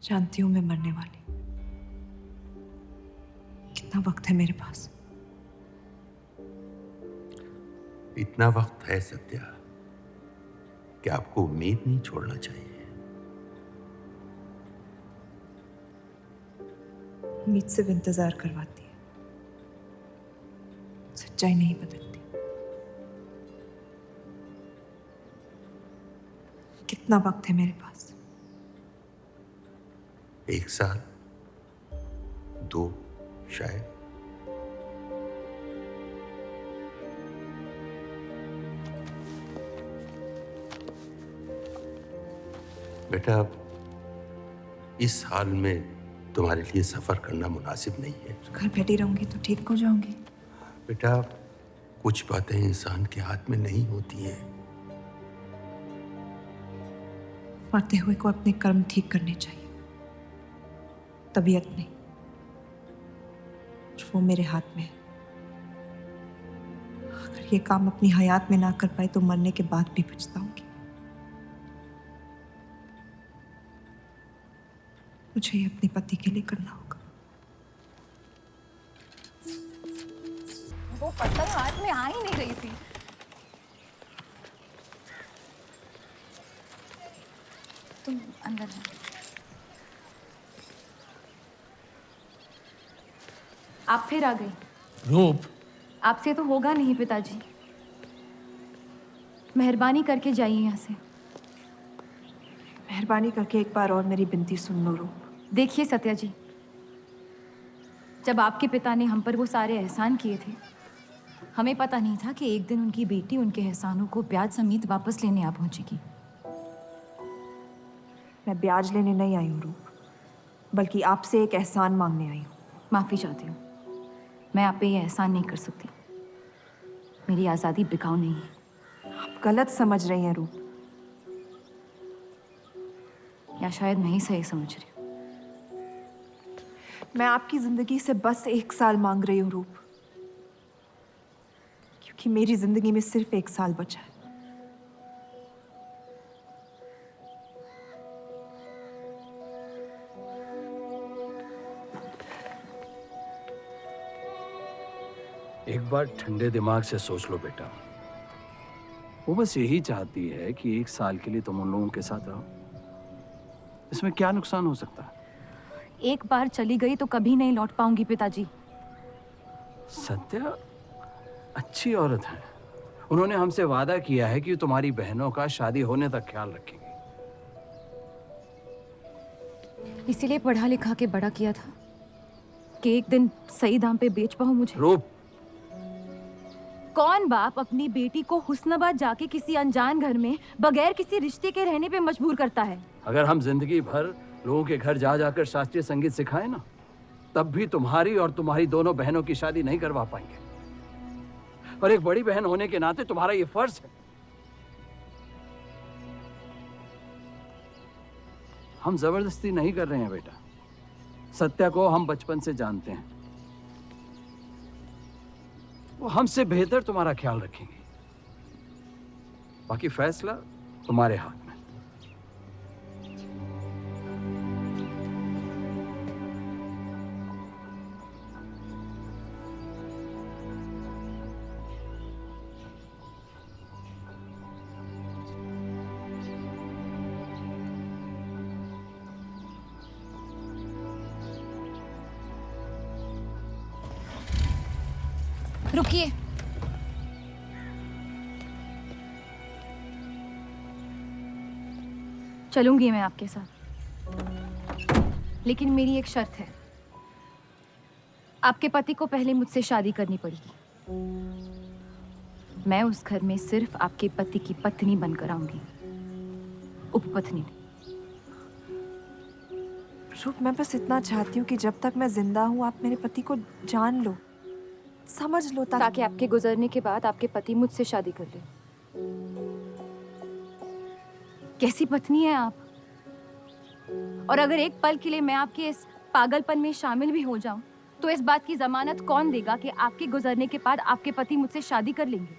जानती हूं मैं मरने वाली। कितना वक्त है मेरे पास? इतना वक्त है सत्या कि आपको उम्मीद नहीं छोड़ना चाहिए। उम्मीद सिर्फ इंतजार करवाती है, सच्चाई नहीं बदलती। कितना वक्त है मेरे पास? 1 साल, 2 शायद। बेटा, अब इस हाल में तुम्हारे लिए सफर करना मुनासिब नहीं है। घर बैठी रहूंगी तो ठीक हो जाऊंगी। बेटा, कुछ बातें इंसान के हाथ में नहीं होती हैं। मरते हुए को अपने कर्म ठीक करने चाहिए, तबीयत नहीं। वो मेरे हाथ में है। अगर ये काम अपनी हयात में ना कर पाए तो मरने के बाद भी पछताऊंगी। मुझे ये अपने पति के लिए करना होगा। वो पतंग हाथ में आ ही नहीं रही थी। तुम अंदर जाओ। आप फिर आ गई। रूप, आपसे तो होगा नहीं पिताजी। मेहरबानी करके जाइए यहाँ से। मेहरबानी करके एक बार और मेरी विनती सुन लो रूप। देखिए सत्या जी, जब आपके पिता ने हम पर वो सारे एहसान किए थे, हमें पता नहीं था कि एक दिन उनकी बेटी उनके एहसानों को ब्याज समेत वापस लेने आ पहुंचेगी। मैं ब्याज लेने नहीं आई हूँ रूप, बल्कि आपसे एक एहसान मांगने आई हूँ। माफी चाहती हूँ, मैं आप पे ये एहसान नहीं कर सकती। मेरी आज़ादी बिकाऊ नहीं है। आप गलत समझ रही हैं रूप। या शायद मैं ही सही समझ रही हूँ। मैं आपकी जिंदगी से बस 1 साल मांग रही हूँ रूप, क्योंकि मेरी जिंदगी में सिर्फ 1 साल बचा है। एक बार ठंडे दिमाग से सोच लो बेटा। वो बस यही चाहती है कि 1 साल के लिए तुम उन लोगों के साथ रहो। इसमें क्या नुकसान हो सकता है? एक बार चली गई तो कभी नहीं लौट पाऊंगी पिताजी। सत्या अच्छी औरत है। उन्होंने हमसे वादा किया है कि तुम्हारी बहनों का शादी होने तक ख्याल रखेंगे। इसीलिए पढ़ा लिखा के बड़ा किया था कि एक दिन सही दाम पे बेच पाऊं मुझे। रूप, कौन बाप अपनी बेटी को हुस्नाबाद जाके किसी अनजान घर में बगैर किसी रिश्ते के रहने पे मजबूर करता है? अगर हम जिंदगी भर लोगों के घर जा जाकर शास्त्रीय संगीत सिखाएं ना, तब भी तुम्हारी और तुम्हारी दोनों बहनों की शादी नहीं करवा पाएंगे। और एक बड़ी बहन होने के नाते तुम्हारा ये फर्ज है। हम जबरदस्ती नहीं कर रहे हैं बेटा। सत्या को हम बचपन से जानते हैं। वो हमसे बेहतर तुम्हारा ख्याल रखेंगे। बाकी फैसला तुम्हारे हाथ में। रुकिए। चलूंगी मैं आपके साथ, लेकिन मेरी एक शर्त है। आपके पति को पहले मुझसे शादी करनी पड़ेगी। मैं उस घर में सिर्फ आपके पति की पत्नी बनकर आऊंगी, उपपत्नी नहीं। रूप, मैं बस इतना चाहती हूँ कि जब तक मैं जिंदा हूँ आप मेरे पति को जान लो, समझ लो, ताकि आपके गुजरने के बाद आपके पति मुझसे शादी कर ले। कैसी पत्नी है आप? और अगर एक पल के लिए मैं आपके इस पागलपन में शामिल भी हो जाऊं, तो इस बात की जमानत कौन देगा कि आपके गुजरने के बाद आपके पति मुझसे शादी कर लेंगे?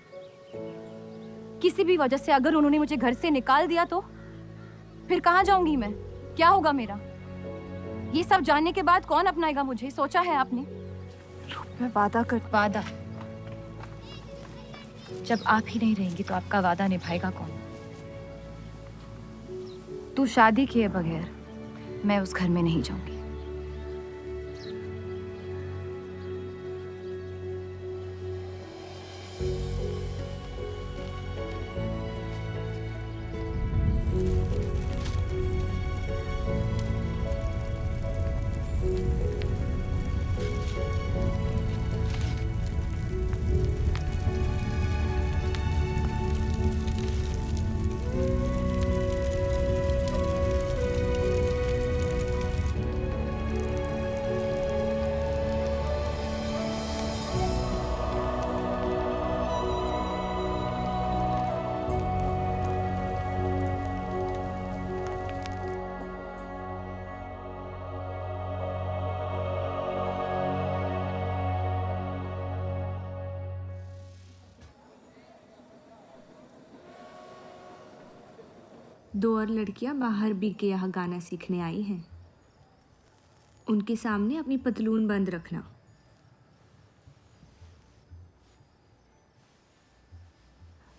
किसी भी वजह से अगर उन्होंने मुझे घर से निकाल दिया तो फिर कहाँ जाऊंगी मैं? क्या होगा मेरा? ये सब जानने के बाद कौन अपनाएगा मुझे? सोचा है आपने? मैं वादा कर वादा? जब आप ही नहीं रहेंगी तो आपका वादा निभाएगा कौन? तू शादी किए बगैर मैं उस घर में नहीं जाऊंगी। दो और लड़कियां बाहर बी के यहाँ गाना सीखने आई हैं। उनके सामने अपनी पतलून बंद रखना।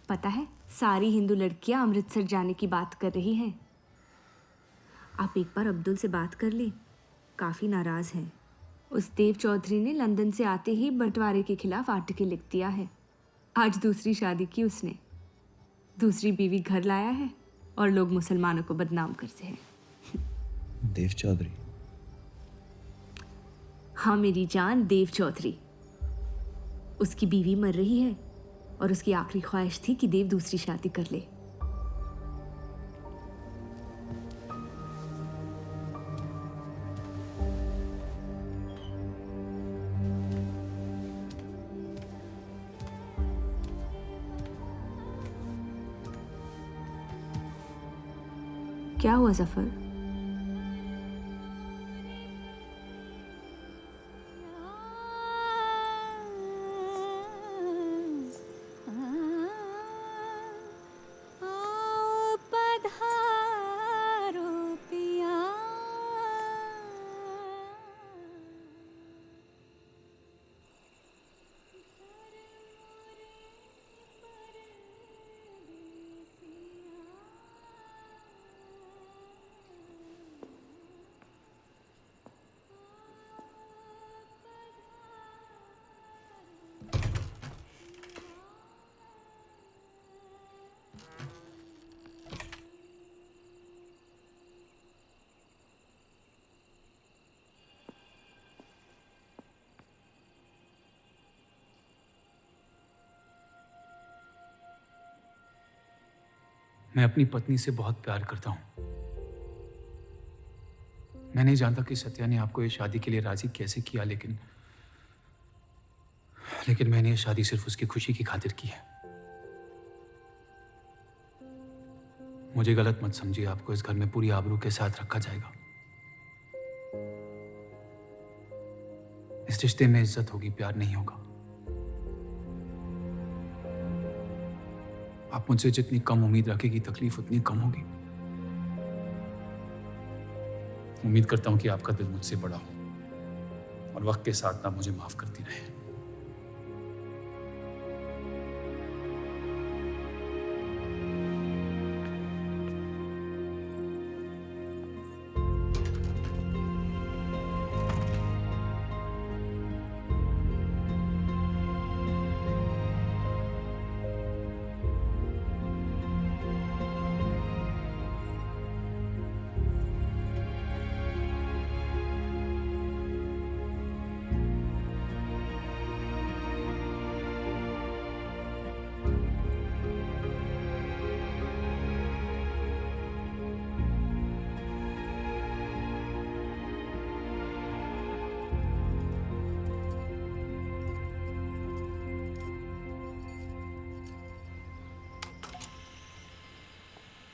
पता है, सारी हिंदू लड़कियां अमृतसर जाने की बात कर रही हैं। आप एक बार अब्दुल से बात कर ले, काफ़ी नाराज़ हैं। उस देव चौधरी ने लंदन से आते ही बंटवारे के खिलाफ आर्टिकल लिख दिया है। आज दूसरी शादी की उसने, दूसरी बीवी घर लाया है और लोग मुसलमानों को बदनाम करते हैं। देव चौधरी? हाँ मेरी जान, देव चौधरी। उसकी बीवी मर रही है और उसकी आखिरी ख्वाहिश थी कि देव दूसरी शादी कर ले। क्या हुआ जफर? मैं अपनी पत्नी से बहुत प्यार करता हूं। मैं नहीं जानता कि सत्या ने आपको ये शादी के लिए राजी कैसे किया, लेकिन मैंने ये शादी सिर्फ उसकी खुशी की खातिर की है। मुझे गलत मत समझिए, आपको इस घर में पूरी आबरू के साथ रखा जाएगा। इस रिश्ते में इज्जत होगी, प्यार नहीं होगा। आप मुझसे जितनी कम उम्मीद रखेगी, तकलीफ उतनी कम होगी। उम्मीद करता हूं कि आपका दिल मुझसे बड़ा हो और वक्त के साथ आप मुझे माफ करती रहे।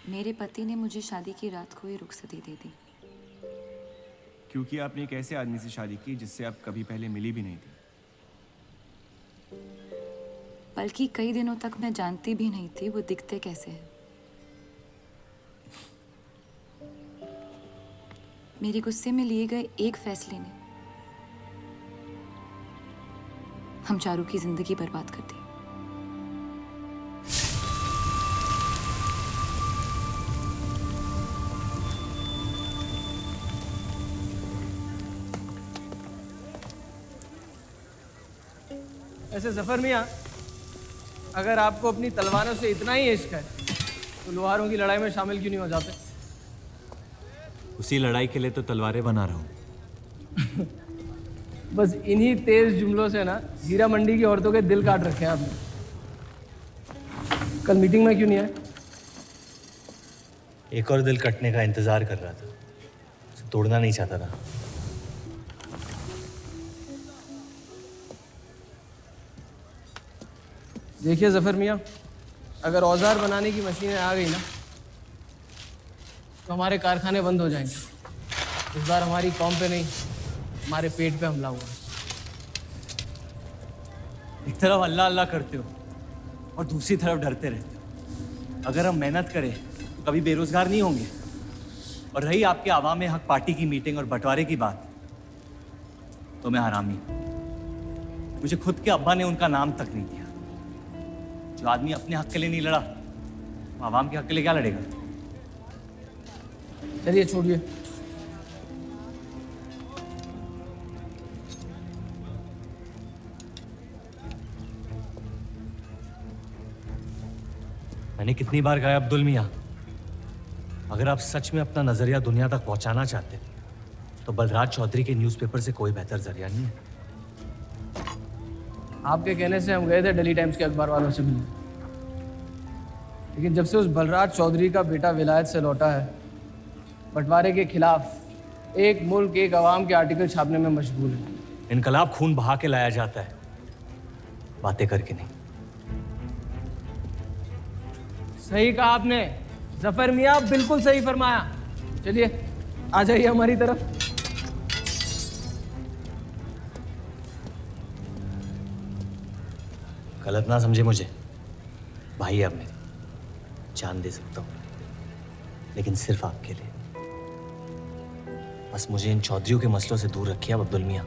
मेरे पति ने मुझे शादी की रात को ही रुखसती दे दी। क्योंकि आपने एक ऐसे आदमी से शादी की जिससे आप कभी पहले मिली भी नहीं थी। बल्कि कई दिनों तक मैं जानती भी नहीं थी वो दिखते कैसे हैं। मेरे गुस्से में लिए गए एक फैसले ने हम चारों की जिंदगी बर्बाद कर दी। ऐसे जफर मियाँ, अगर आपको अपनी तलवारों से इतना ही इश्क है तो लोहारों की लड़ाई में शामिल क्यों नहीं हो जाते? उसी लड़ाई के लिए तो तलवारें बना रहा हूँ। बस इन्हीं तेज जुमलों से ना जीरा मंडी की औरतों के दिल काट रखे हैं आपने। कल मीटिंग में क्यों नहीं आए? एक और दिल कटने का इंतजार कर रहा था, उसे तोड़ना नहीं चाहता था। देखिए जफर मियाँ, अगर औजार बनाने की मशीनें आ गई ना तो हमारे कारखाने बंद हो जाएंगे। इस बार हमारी कौम पे नहीं, हमारे पेट पे हमला हुआ। एक तरफ अल्लाह अल्लाह करते हो और दूसरी तरफ डरते रहते हो। अगर हम मेहनत करें तो कभी बेरोजगार नहीं होंगे। और रही आपके आवाम में हक पार्टी की मीटिंग और बंटवारे की बात, तो मैं हरामी। मुझे खुद के अब्बा ने उनका नाम तक नहीं दिया। जो आदमी अपने हक के लिए नहीं लड़ा, वो आवाम के हक के लिए क्या लड़ेगा? चलिए छोड़िए। मैंने कितनी बार कहा अब्दुल मियाँ, अगर आप सच में अपना नजरिया दुनिया तक पहुंचाना चाहते तो बलराज चौधरी के न्यूज़पेपर से कोई बेहतर जरिया नहीं है। आपके कहने से हम गए थे दिल्ली टाइम्स के अखबार वालों से मिलने, लेकिन जब से उस बलराज चौधरी का बेटा विलायत से लौटा है, बंटवारे के खिलाफ एक मुल्क एक आवाम के आर्टिकल छापने में मशगूल है। इनकलाब खून बहा के लाया जाता है, बातें करके नहीं। सही कहा आपने जफर मियाँ, बिल्कुल सही फरमाया। चलिए आ जाइए हमारी तरफ। गलत ना समझे मुझे, भाई अब मेरे जान दे सकता हूँ, लेकिन सिर्फ आपके लिए। बस मुझे इन चौधरियों के मसलों से दूर रखिए अब अब्दुल मियाँ।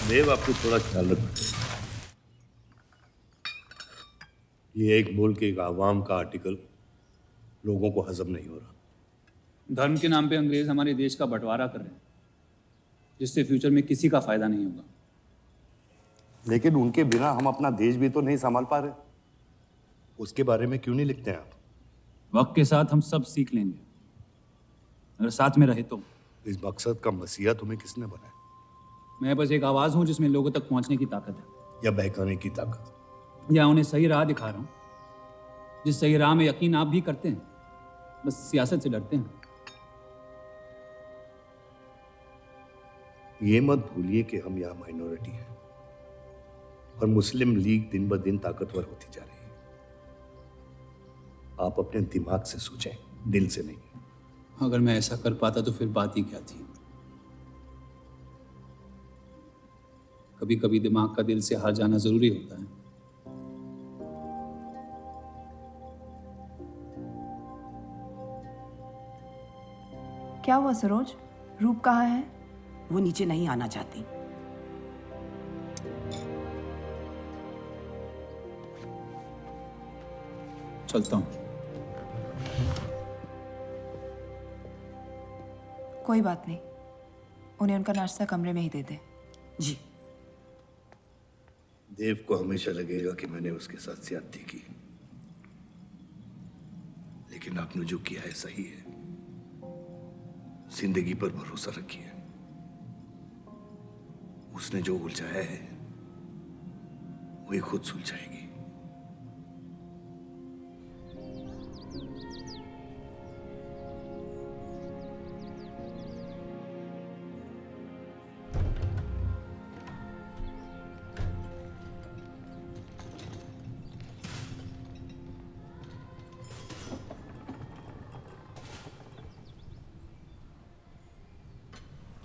देव, आपको थोड़ा ख्याल रखना चाहिए। ये एक मुल्क एक आवाम का आर्टिकल लोगों को हजम नहीं हो रहा। धर्म के नाम पे अंग्रेज हमारे देश का बंटवारा कर रहे हैं, जिससे फ्यूचर में किसी का फायदा नहीं होगा। लेकिन उनके बिना हम अपना देश भी तो नहीं संभाल पा रहे। उसके बारे में क्यों नहीं लिखते हैं आप? वक्त के साथ हम सब सीख लेंगे, अगर साथ में रहे तो। इस मकसद का मसीहा तुम्हें किसने बनाया? मैं बस एक आवाज हूं जिसमें लोगों तक पहुंचने की ताकत है। या बहकाने की ताकत? या उन्हें सही राह दिखा रहा हूं, जिस सही राह में यकीन आप भी करते हैं, बस सियासत से डरते हैं। ये मत भूलिए कि हम यहाँ माइनॉरिटी हैं और मुस्लिम लीग दिन ब दिन ताकतवर होती जा रही है। आप अपने दिमाग से सोचें, दिल से नहीं। अगर मैं ऐसा कर पाता तो फिर बात ही क्या थी। कभी कभी दिमाग का दिल से हार जाना जरूरी होता है। क्या हुआ सरोज? रूप कहाँ है? वो नीचे नहीं आना चाहती। चलता हूं। कोई बात नहीं, उन्हें उनका नाश्ता कमरे में ही दे दे। जी। देव को हमेशा लगेगा कि मैंने उसके साथ ज्यादती की, लेकिन आपने जो किया है सही है। जिंदगी पर भरोसा रखिए। उसने जो उलझाया है वही खुद सुलझाएगी।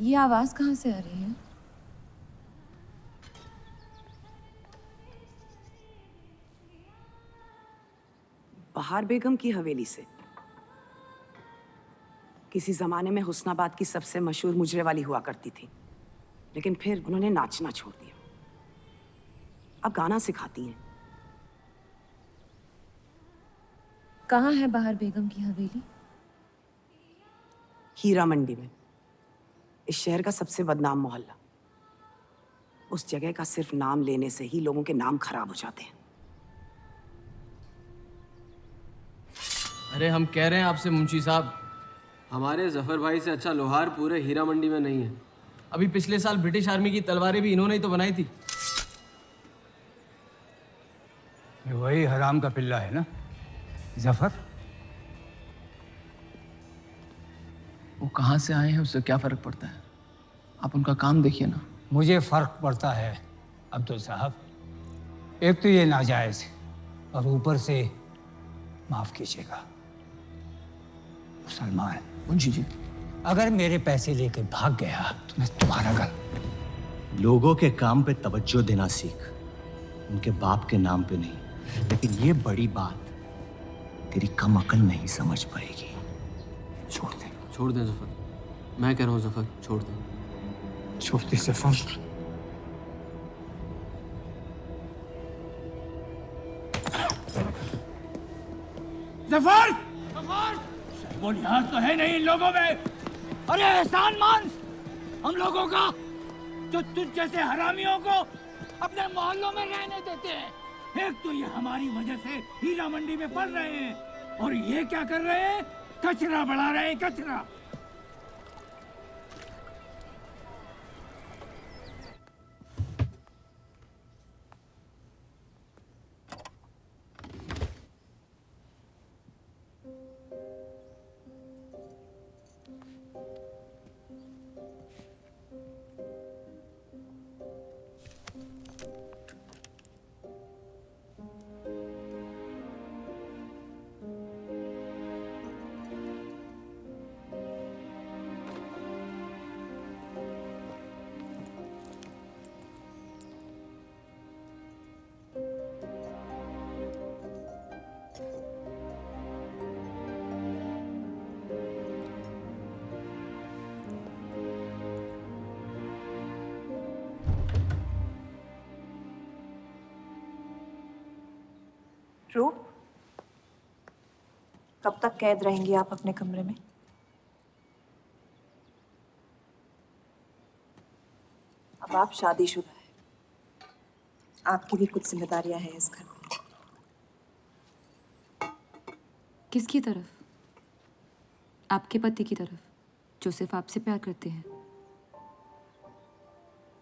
ये आवाज कहाँ से आ रही है? बहार बेगम की हवेली से। किसी जमाने में हुस्नाबाद की सबसे मशहूर मुजरे वाली हुआ करती थी, लेकिन फिर उन्होंने नाचना छोड़ दिया। अब गाना सिखाती हैं। कहाँ है बहार बेगम की हवेली? हीरा मंडी में, इस शहर का सबसे बदनाम मोहल्ला। उस जगह का सिर्फ नाम लेने से ही लोगों के नाम खराब हो जाते हैं। अरे हम कह रहे हैं आपसे मुंशी साहब, हमारे जफर भाई से अच्छा लोहार पूरे हीरा मंडी में नहीं है। अभी पिछले साल ब्रिटिश आर्मी की तलवारें भी इन्होंने ही तो बनाई थी। ये वही हराम का पिल्ला है ना जफर? वो कहाँ से आए हैं उससे क्या फर्क पड़ता है? आप उनका काम देखिए ना। मुझे फर्क पड़ता है अब्दुल साहब। एक तो ये नाजायज और ऊपर से माफ कीजिएगा मुसलमान मुंशी जी, अगर मेरे पैसे लेके भाग गया तो मैं तुम्हारा घर। लोगों के काम पे तवज्जो देना सीख, उनके बाप के नाम पे नहीं। लेकिन ये बड़ी बात तेरी कम अकल नहीं समझ पाएगी। छोड़ दें जफर। मैं कह रहा हूँ जफर, छोड़ दें। छोड़ दे जफर। जफर! वो लिहाज तो है नहीं इन लोगों में। अरे एहसान मान हम लोगों का, जो तुझ जैसे हरामियों को अपने मोहल्लों में रहने देते हैं। एक तो ये हमारी वजह से हीरा मंडी में पड़ रहे हैं, और ये क्या कर रहे हैं? कचरा बढ़ा रहे हैं, कचरा। रूप, कब तक कैद रहेंगी आप अपने कमरे में? अब आप शादीशुदा हैं, आपकी भी कुछ जिम्मेदारियां हैं इस घर में। किसकी तरफ? आपके पति की तरफ, जो सिर्फ आपसे प्यार करते हैं।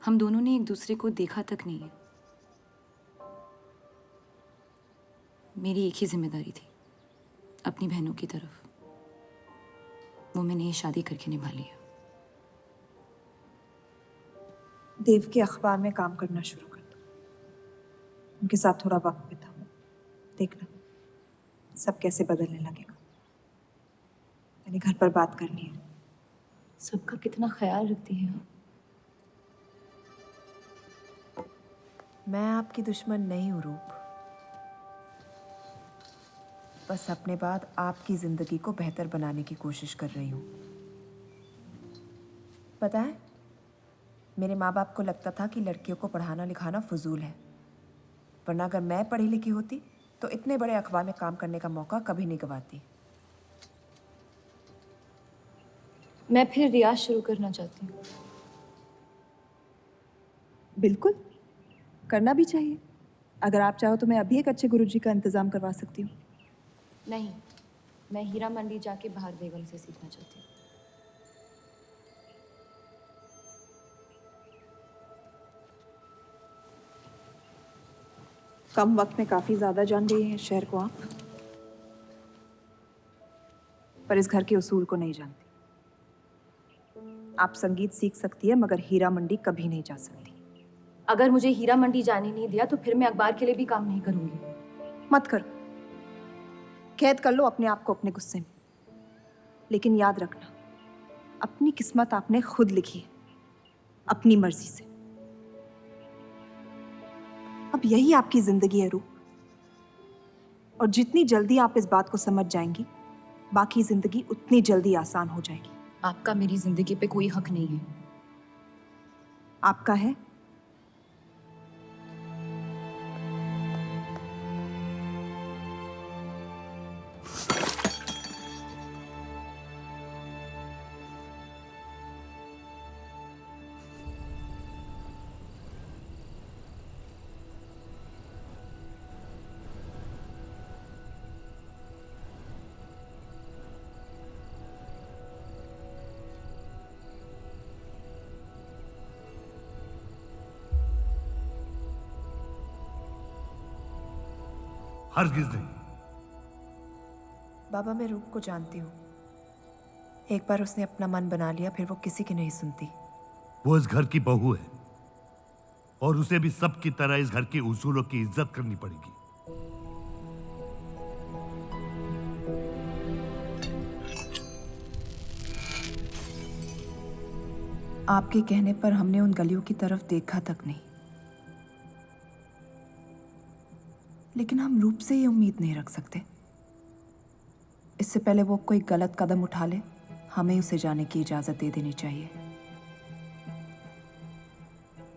हम दोनों ने एक दूसरे को देखा तक नहीं है। मेरी एक ही जिम्मेदारी थी, अपनी बहनों की तरफ। वो मैंने ये शादी करके निभा लिया। देव के अखबार में काम करना शुरू कर दो, उनके साथ थोड़ा वक्त बिताओ, देखना सब कैसे बदलने लगेगा। मैंने घर पर बात करनी है। सबका कितना ख्याल रखती हैं आप। मैं आपकी दुश्मन नहीं हूँ रूप, बस अपने बाद आपकी जिंदगी को बेहतर बनाने की कोशिश कर रही हूँ। पता है, मेरे माँ बाप को लगता था कि लड़कियों को पढ़ाना लिखाना फजूल है, वरना अगर मैं पढ़ी लिखी होती तो इतने बड़े अखबार में काम करने का मौका कभी नहीं गंवाती। मैं फिर रियाज शुरू करना चाहती हूँ। बिल्कुल, करना भी चाहिए। अगर आप चाहो तो मैं अभी एक अच्छे गुरुजी का इंतज़ाम करवा सकती हूँ। नहीं, मैं हीरा मंडी जाके बहार बेगम से सीखना चाहती हूँ। कम वक्त में काफी ज्यादा जान गई हैं इस शहर को आप, पर इस घर के उसूल को नहीं जानती। आप संगीत सीख सकती है, मगर हीरा मंडी कभी नहीं जा सकती। अगर मुझे हीरा मंडी जाने नहीं दिया तो फिर मैं अखबार के लिए भी काम नहीं करूंगी। मत करो, कैद कर लो अपने आप को अपने गुस्से में, लेकिन याद रखना अपनी किस्मत आपने खुद लिखी है, अपनी मर्जी से। अब यही आपकी जिंदगी है रूप। और जितनी जल्दी आप इस बात को समझ जाएंगी, बाकी जिंदगी उतनी जल्दी आसान हो जाएगी। आपका मेरी जिंदगी पे कोई हक नहीं है। आपका है। हरगिज नहीं। बाबा, मैं रूप को जानती हूँ। एक बार उसने अपना मन बना लिया, फिर वो किसी की नहीं सुनती। वो इस घर की बहू है और उसे भी सबकी तरह इस घर के उसूलों की इज्जत करनी पड़ेगी। आपके कहने पर हमने उन गलियों की तरफ देखा तक नहीं, लेकिन हम रूप से ये उम्मीद नहीं रख सकते। इससे पहले वो कोई गलत कदम उठा ले, हमें उसे जाने की इजाजत दे देनी चाहिए।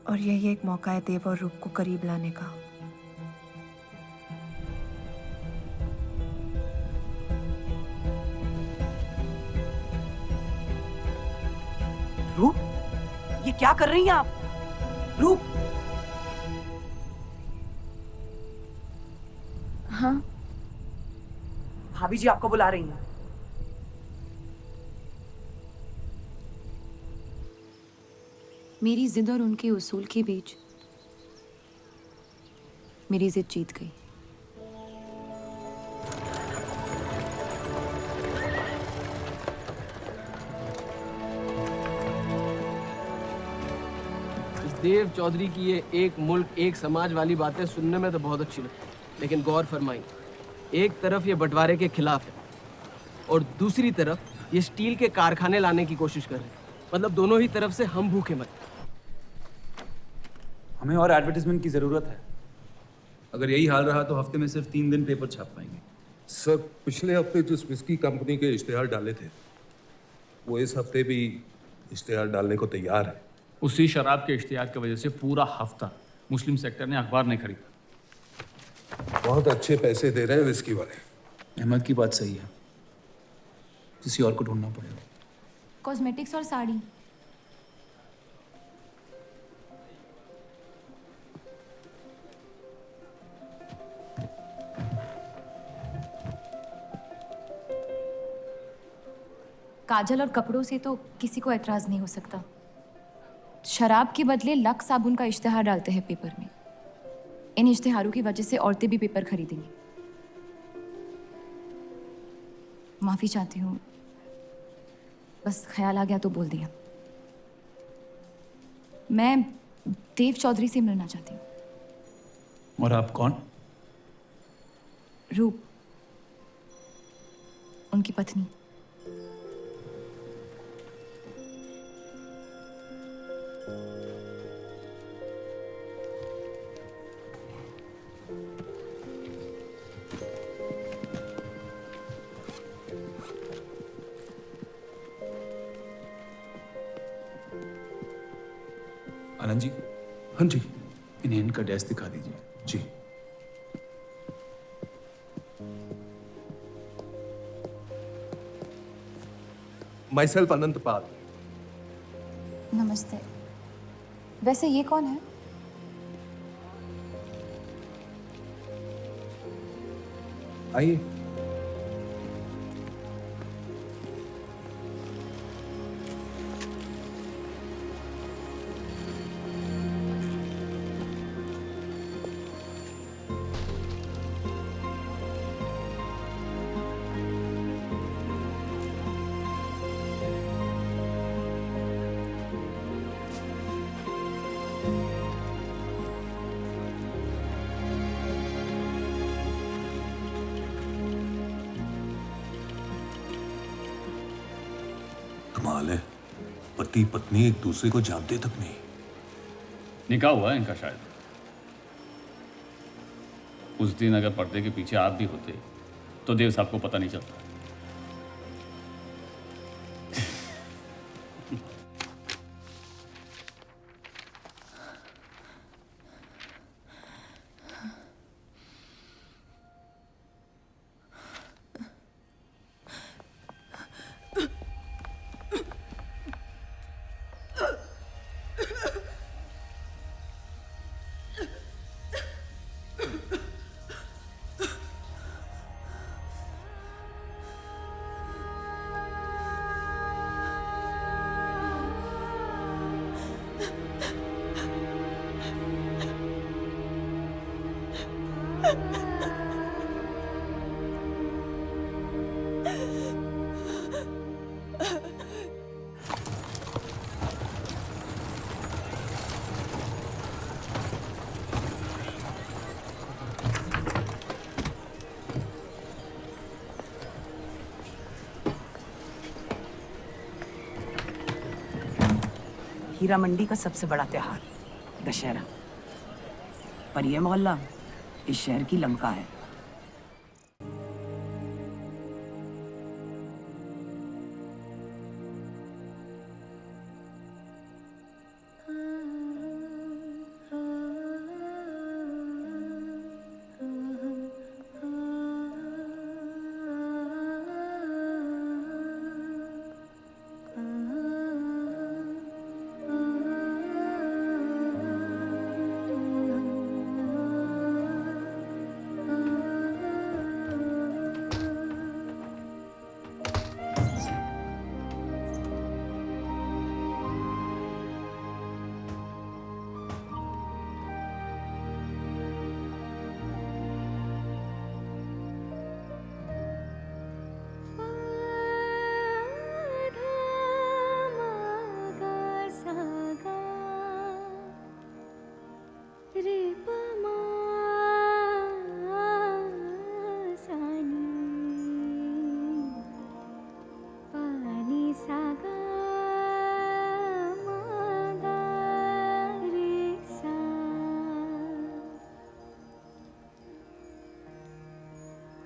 और यही एक मौका है देव और रूप को करीब लाने का। रूप, ये क्या कर रही हैं आप? रूप। हाँ, भाभी जी आपको बुला रही हैं। मेरी जिद और उनके उसूल के बीच मेरी जिद जीत गई। देव चौधरी की ये एक मुल्क एक समाज वाली बातें सुनने में तो बहुत अच्छी लगती, लेकिन गौर फरमाई, एक तरफ ये बंटवारे के खिलाफ है और दूसरी तरफ ये स्टील के कारखाने लाने की कोशिश कर रहे हैं। मतलब दोनों ही तरफ से हम भूखे मरे। हमें और एडवर्टाइजमेंट की ज़रूरत है। अगर यही हाल रहा तो हफ्ते में सिर्फ 3 दिन पेपर छाप पाएंगे। सर, पिछले हफ्ते जिस विस्की कंपनी के इश्तेहार डाले थे, वो इस हफ्ते भी इश्तेहार डालने को तैयार है। उसी शराब के इश्तिहार की वजह से पूरा हफ्ता मुस्लिम सेक्टर ने अखबार नहीं खरीदा। बहुत अच्छे पैसे दे रहे हैं विस्की वाले। अहमद की बात सही है, किसी और को ढूंढना पड़ेगा। कॉस्मेटिक्स और साड़ी। काजल और कपड़ों से तो किसी को एतराज नहीं हो सकता। शराब के बदले लक्स साबुन का इश्तिहार डालते हैं पेपर में। इन इश्तिहारों की वजह से औरतें भी पेपर खरीदेंगी। माफी चाहती हूँ, बस ख्याल आ गया तो बोल दिया। मैं देव चौधरी से मिलना चाहती हूँ। और आप कौन? रूप, उनकी पत्नी। आनंद जी। हाँ जी। इन्हें इनका डेस्क दिखा दीजिए। जी। माई सेल्फ अनंत पाल। नमस्ते। वैसे ये कौन है? आइए। कमाल है, पति पत्नी एक दूसरे को जानते तक नहीं। निकाह हुआ है इनका शायद। उस दिन अगर पर्दे के पीछे आप भी होते तो देव साहब को पता नहीं चलता। हीरा मंडी का सबसे बड़ा त्योहार दशहरा, पर यह मोहल्ला इस शहर की लंका है।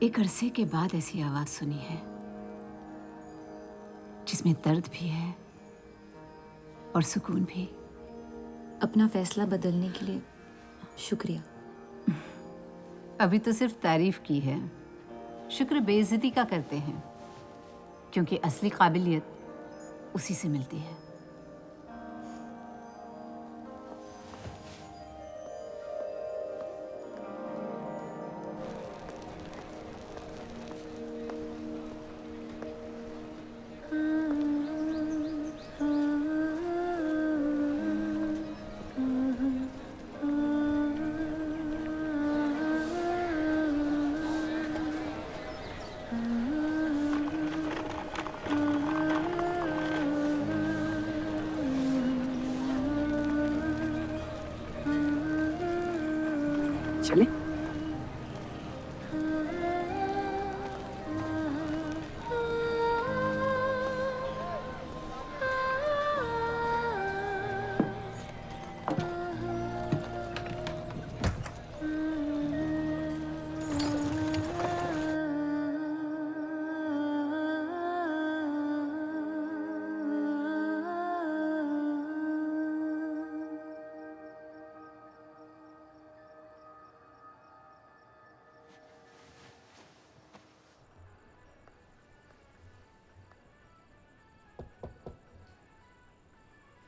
एक अरसे के बाद ऐसी आवाज सुनी है जिसमें दर्द भी है और सुकून भी। अपना फैसला बदलने के लिए शुक्रिया। अभी तो सिर्फ तारीफ की है, शुक्र बेइज्जती का करते हैं, क्योंकि असली काबिलियत उसी से मिलती है। चले?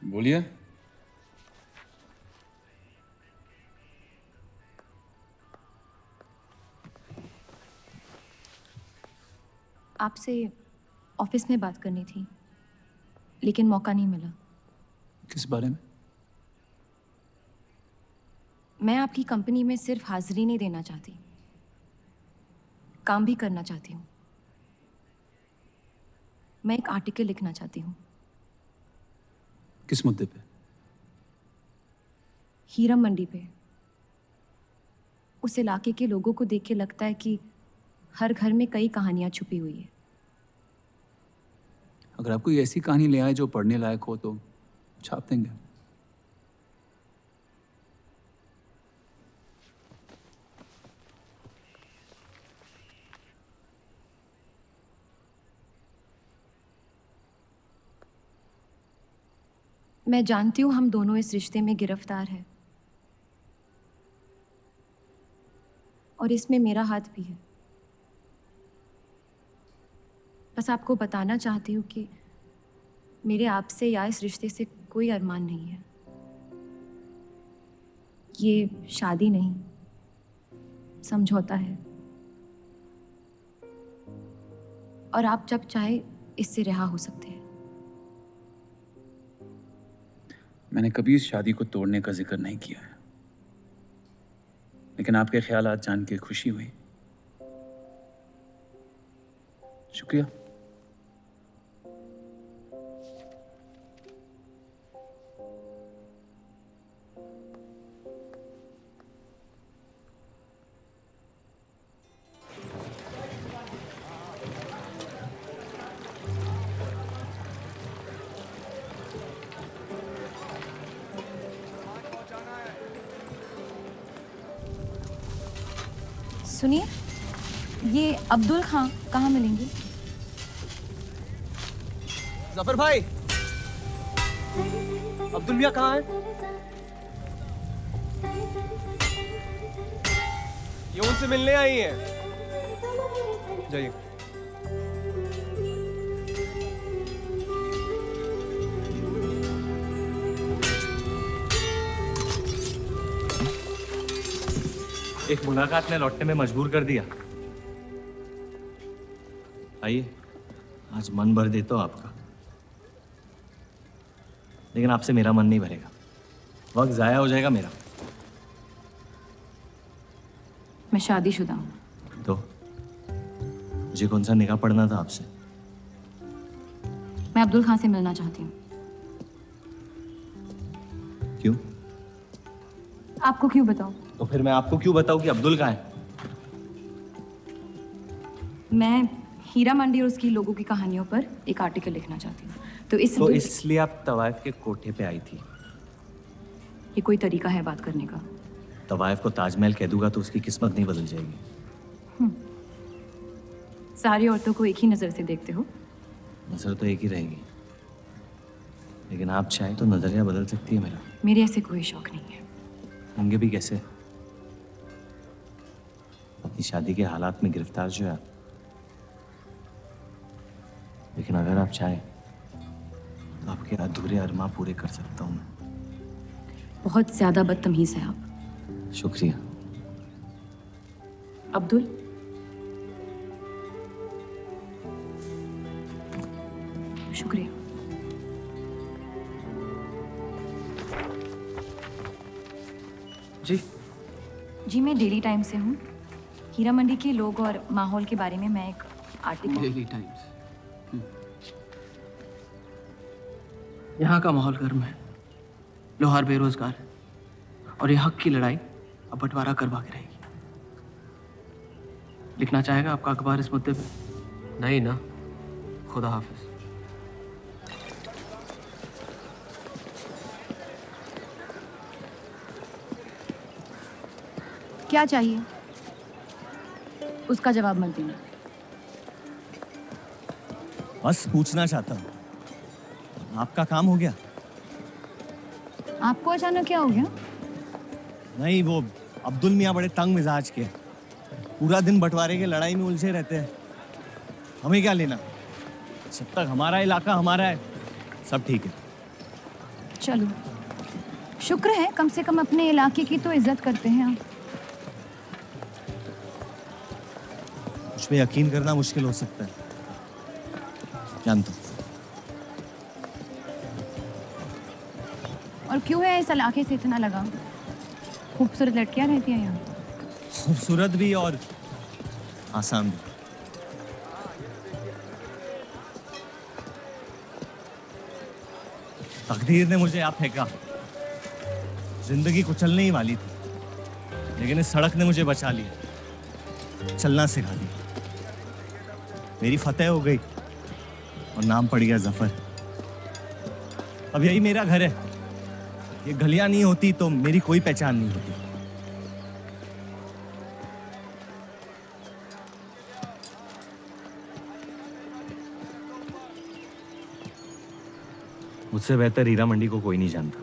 बोलिए। आपसे ऑफिस में बात करनी थी, लेकिन मौका नहीं मिला। किस बारे में? मैं आपकी कंपनी में सिर्फ हाजिरी नहीं देना चाहती, काम भी करना चाहती हूँ। मैं एक आर्टिकल लिखना चाहती हूँ। किस मुद्दे पे? हीरा मंडी पे। उस इलाके के लोगों को देख के लगता है कि हर घर में कई कहानियां छुपी हुई है। अगर आप कोई ऐसी कहानी ले आए जो पढ़ने लायक हो तो छाप देंगे। मैं जानती हूँ हम दोनों इस रिश्ते में गिरफ्तार हैं और इसमें मेरा हाथ भी है। बस आपको बताना चाहती हूँ कि मेरे आपसे या इस रिश्ते से कोई अरमान नहीं है। ये शादी नहीं, समझौता है। और आप जब चाहे इससे रिहा हो सकते हैं। मैंने कभी इस शादी को तोड़ने का जिक्र नहीं किया है, लेकिन आपके ख्यालात जान के खुशी हुई। शुक्रिया। सुनिए, ये अब्दुल खां कहाँ मिलेंगे? जफर भाई, अब्दुल मियाँ कहाँ है? ये उनसे मिलने आई हैं। जाइए। एक मुलाकात में लौटने में मजबूर कर दिया। आइए, आज मन भर देता हूं आपका, लेकिन आपसे मेरा मन नहीं भरेगा। वक्त जाया हो जाएगा मेरा। मैं शादीशुदा हूँ। तो मुझे कौन सा निकाह पढ़ना था आपसे? मैं अब्दुल खां से मिलना चाहती हूँ। क्यों? आपको क्यों बताऊँ? तो फिर मैं आपको क्यों बताऊं कि अब्दुल कहाँ है? मैं हीरा मंडी और उसकी लोगों की कहानियों पर एक आर्टिकल लिखना चाहती हूँ। तो इसलिए आप तवाइफ के कोठे पे आई थी? ये कोई तरीका है बात करने का? तवाइफ को ताजमहल कह दूंगा तो उसकी किस्मत नहीं बदल जाएगी। सारी औरतों को एक ही नजर से देखते हो? नजर तो एक ही रहेगी, लेकिन आप चाहे तो नजरिया बदल सकती है मेरा। मेरे ऐसे कोई शौक नहीं है। होंगे भी कैसे? अपनी शादी के हालात में गिरफ्तार जो है आप। लेकिन अगर आप चाहें तो आपके अधूरे अरमां पूरे कर सकता हूं मैं। बहुत ज्यादा बदतमीज है आप। शुक्रिया। अब्दुल, शुक्रिया। जी, मैं डेली टाइम्स से हूँ। हीरा मंडी के लोग और माहौल के बारे में मैं एक आर्टिकल। Daily times. यहाँ का माहौल गर्म है, लोहार बेरोजगार है और ये हक की लड़ाई अब बंटवारा करवा के रहेगी। लिखना चाहेगा आपका अखबार इस मुद्दे पे? नहीं ना, खुदा हाफिज। क्या चाहिए उसका जवाब मत देना। बस पूछना चाहता हूँ, आपका काम हो गया? आपको अचानक क्या हो गया? नहीं, वो अब्दुल मियाँ बड़े तंग मिजाज के, पूरा दिन बंटवारे के लड़ाई में उलझे रहते हैं। हमें क्या लेना, जब तक हमारा इलाका हमारा है सब ठीक है। चलो, शुक्र है कम से कम अपने इलाके की तो इज्जत करते हैं आप। मुझ पे यकीन करना मुश्किल हो सकता है, जानता हूं। और क्यों है इस इलाके से इतना लगाव? खूबसूरत लड़कियां रहती हैं यहाँ। खूबसूरत भी और आसान भी। तकदीर ने मुझे यहाँ फेंका। जिंदगी कुचलने ही वाली थी, लेकिन इस सड़क ने मुझे बचा लिया, चलना सिखा दिया। मेरी फतेह हो गई और नाम पड़ गया जफर। अब यही मेरा घर है। ये गलियां नहीं होती तो मेरी कोई पहचान नहीं होती। मुझसे बेहतर हीरा मंडी को कोई नहीं जानता।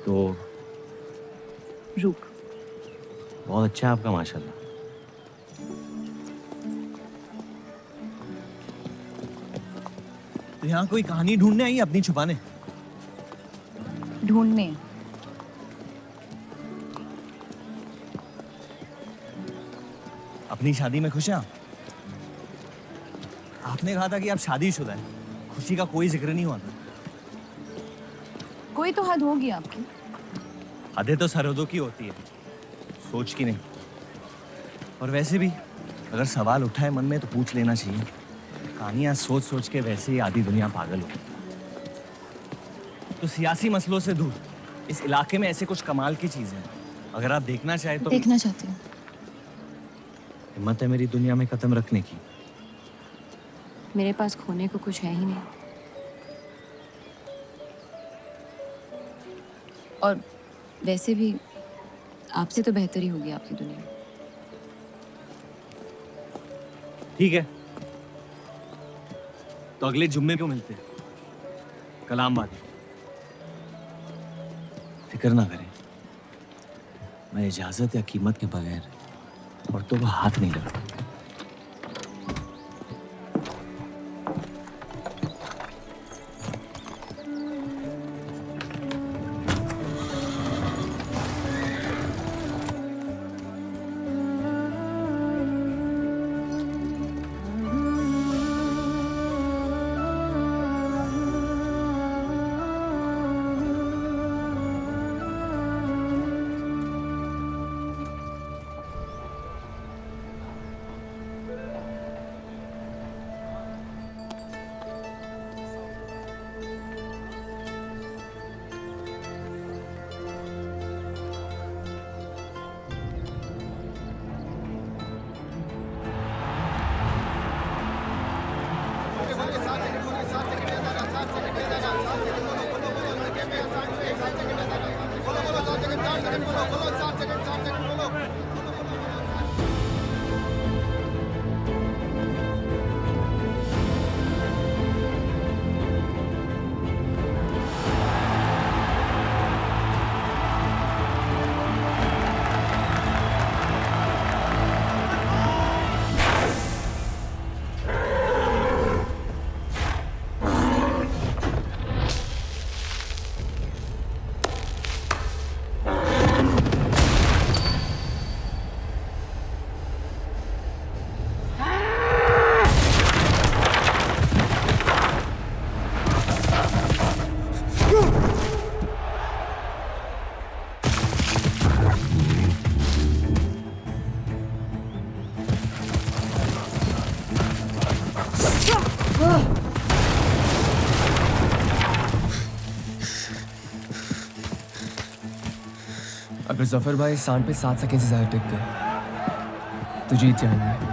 तो रूप बहुत अच्छा है आपका, माशाल्लाह। तो यहाँ कोई कहानी ढूंढने आई, अपनी छुपाने? ढूंढने? अपनी शादी में खुश हैं आप? आपने कहा था कि आप शादीशुदा हैं, खुशी का कोई जिक्र नहीं हुआ था। कोई तो हद होगी आपकी। हदें तो सरहदों की होती है, सोच की नहीं। और वैसे भी अगर सवाल उठा है मन में तो पूछ लेना चाहिए। कहानियां सोच सोच के वैसे ही आधी दुनिया पागल हो। तो सियासी मसलों से दूर इस इलाके में ऐसे कुछ कमाल की चीजें हैं, अगर आप देखना चाहें तो। देखना चाहती हूँ। हिम्मत है मेरी दुनिया में कदम रखने की? मेरे पास खोने को कुछ है ही नहीं। और वैसे भी आपसे तो बेहतर ही होगी आपकी दुनिया। ठीक है, तो अगले जुम्मे को मिलते हैं, कलाम बात। फिक्र ना करें, मैं इजाजत या कीमत के बगैर औरतों को हाथ नहीं लगाता। अगर जफर भाई सांड पे 7 सेकंड से ज्यादा टिक गए तो जीत जाएंगे।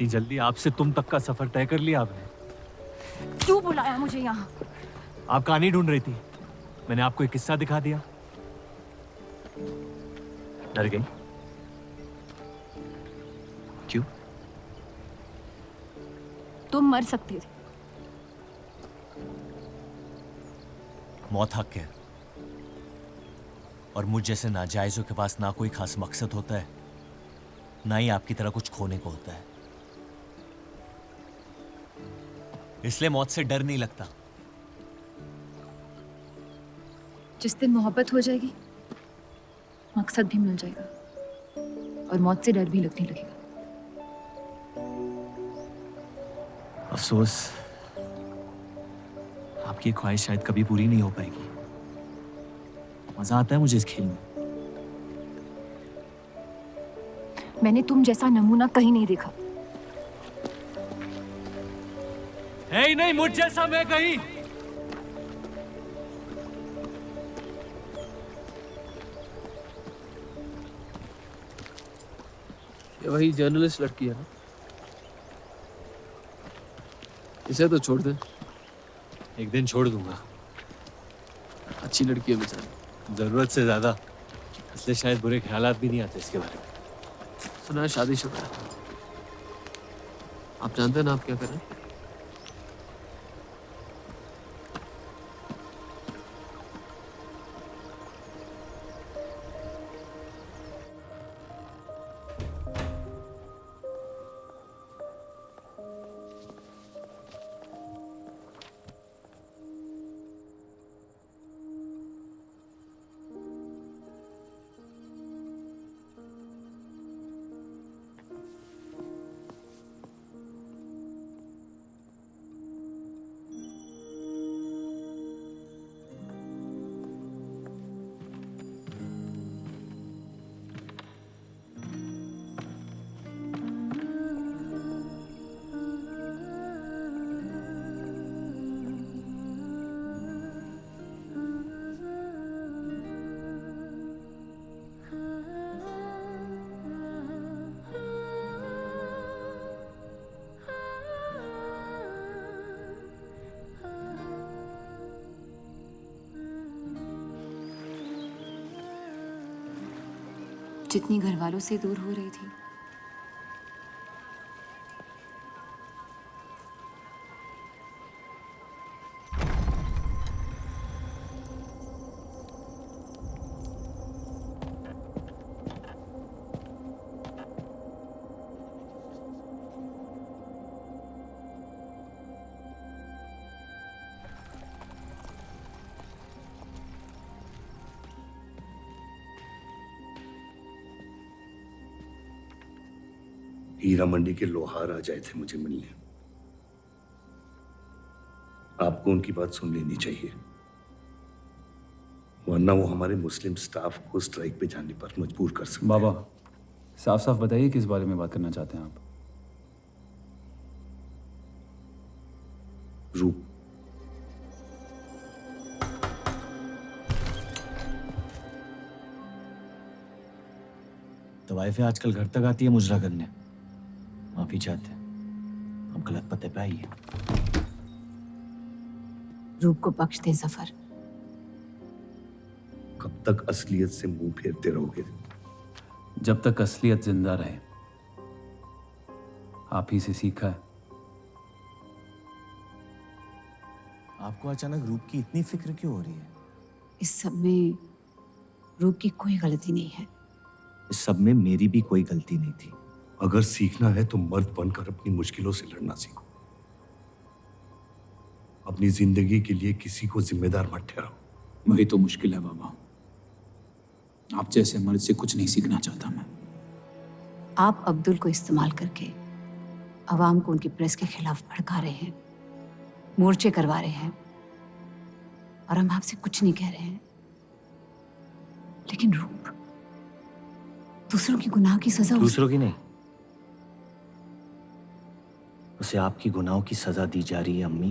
इतनी जल्दी आपसे तुम तक का सफर तय कर लिया आपने? क्यों बुलाया मुझे यहाँ? आप कहानी ढूंढ रही थी, मैंने आपको एक किस्सा दिखा दिया। डर गई? क्यों? तुम मर सकते थे। मौत हक है, और मुझ जैसे नाजायजों के पास ना कोई खास मकसद होता है, ना ही आपकी तरह कुछ खोने को होता है। इसलिए मौत से डर नहीं लगता। जिस दिन मोहब्बत हो जाएगी, मकसद भी मिल जाएगा और मौत से डर भी लगने लगेगा। अफसोस, आपकी ख्वाहिश शायद कभी पूरी नहीं हो पाएगी। मजा आता है मुझे इस खेल में। मैंने तुम जैसा नमूना कहीं नहीं देखा। है ही नहीं मुझ जैसा मैं कहीं। ये वही जर्नलिस्ट लड़की है ना? इसे तो छोड़ दे। एक दिन छोड़ दूंगा। अच्छी लड़की है बेचारी। जरूरत से ज्यादा, इसलिए शायद बुरे ख्यालात भी नहीं आते इसके बारे में। सुना है शादीशुदा है। आप जानते हैं ना आप क्या करें? जितनी घर वालों से दूर हो रही थी, हीरा मंडी के लोहार आ जाए थे मुझे मिलने। आपको उनकी बात सुन लेनी चाहिए, वरना वो हमारे मुस्लिम स्टाफ को स्ट्राइक पे जाने पर मजबूर कर सकते हैं। बाबा, साफ साफ बताइए किस बारे में बात करना चाहते हैं आप? रूप। तवाइफें आजकल घर तक आती है मुजरा करने। माफी चाहते हैं, हम गलत पते पे आई है। रूप को बख्श दे जफर। कब तक असलियत से मुंह फेरते रहोगे? जब तक असलियत जिंदा रहे। आप ही से सीखा है। आपको अचानक रूप की इतनी फिक्र क्यों हो रही है? इस सब में रूप की कोई गलती नहीं है। इस सब में मेरी भी कोई गलती नहीं थी। अगर सीखना है तो मर्द बनकर अपनी मुश्किलों से लड़ना सीखो। अपनी जिंदगी के लिए किसी को जिम्मेदार मत ठहराओ। वही तो मुश्किल है बाबा। आप जैसे मर्द से कुछ नहीं सीखना चाहता मैं। आप अब्दुल को इस्तेमाल करके अवाम को उनकी प्रेस के खिलाफ भड़का रहे हैं, मोर्चे करवा रहे हैं, और हम आपसे कुछ नहीं कह रहे हैं। लेकिन रूप, दूसरों की गुनाह की सजा दूसरों की नहीं, उसे आपकी गुनाहों की सजा दी जा रही है। अम्मी,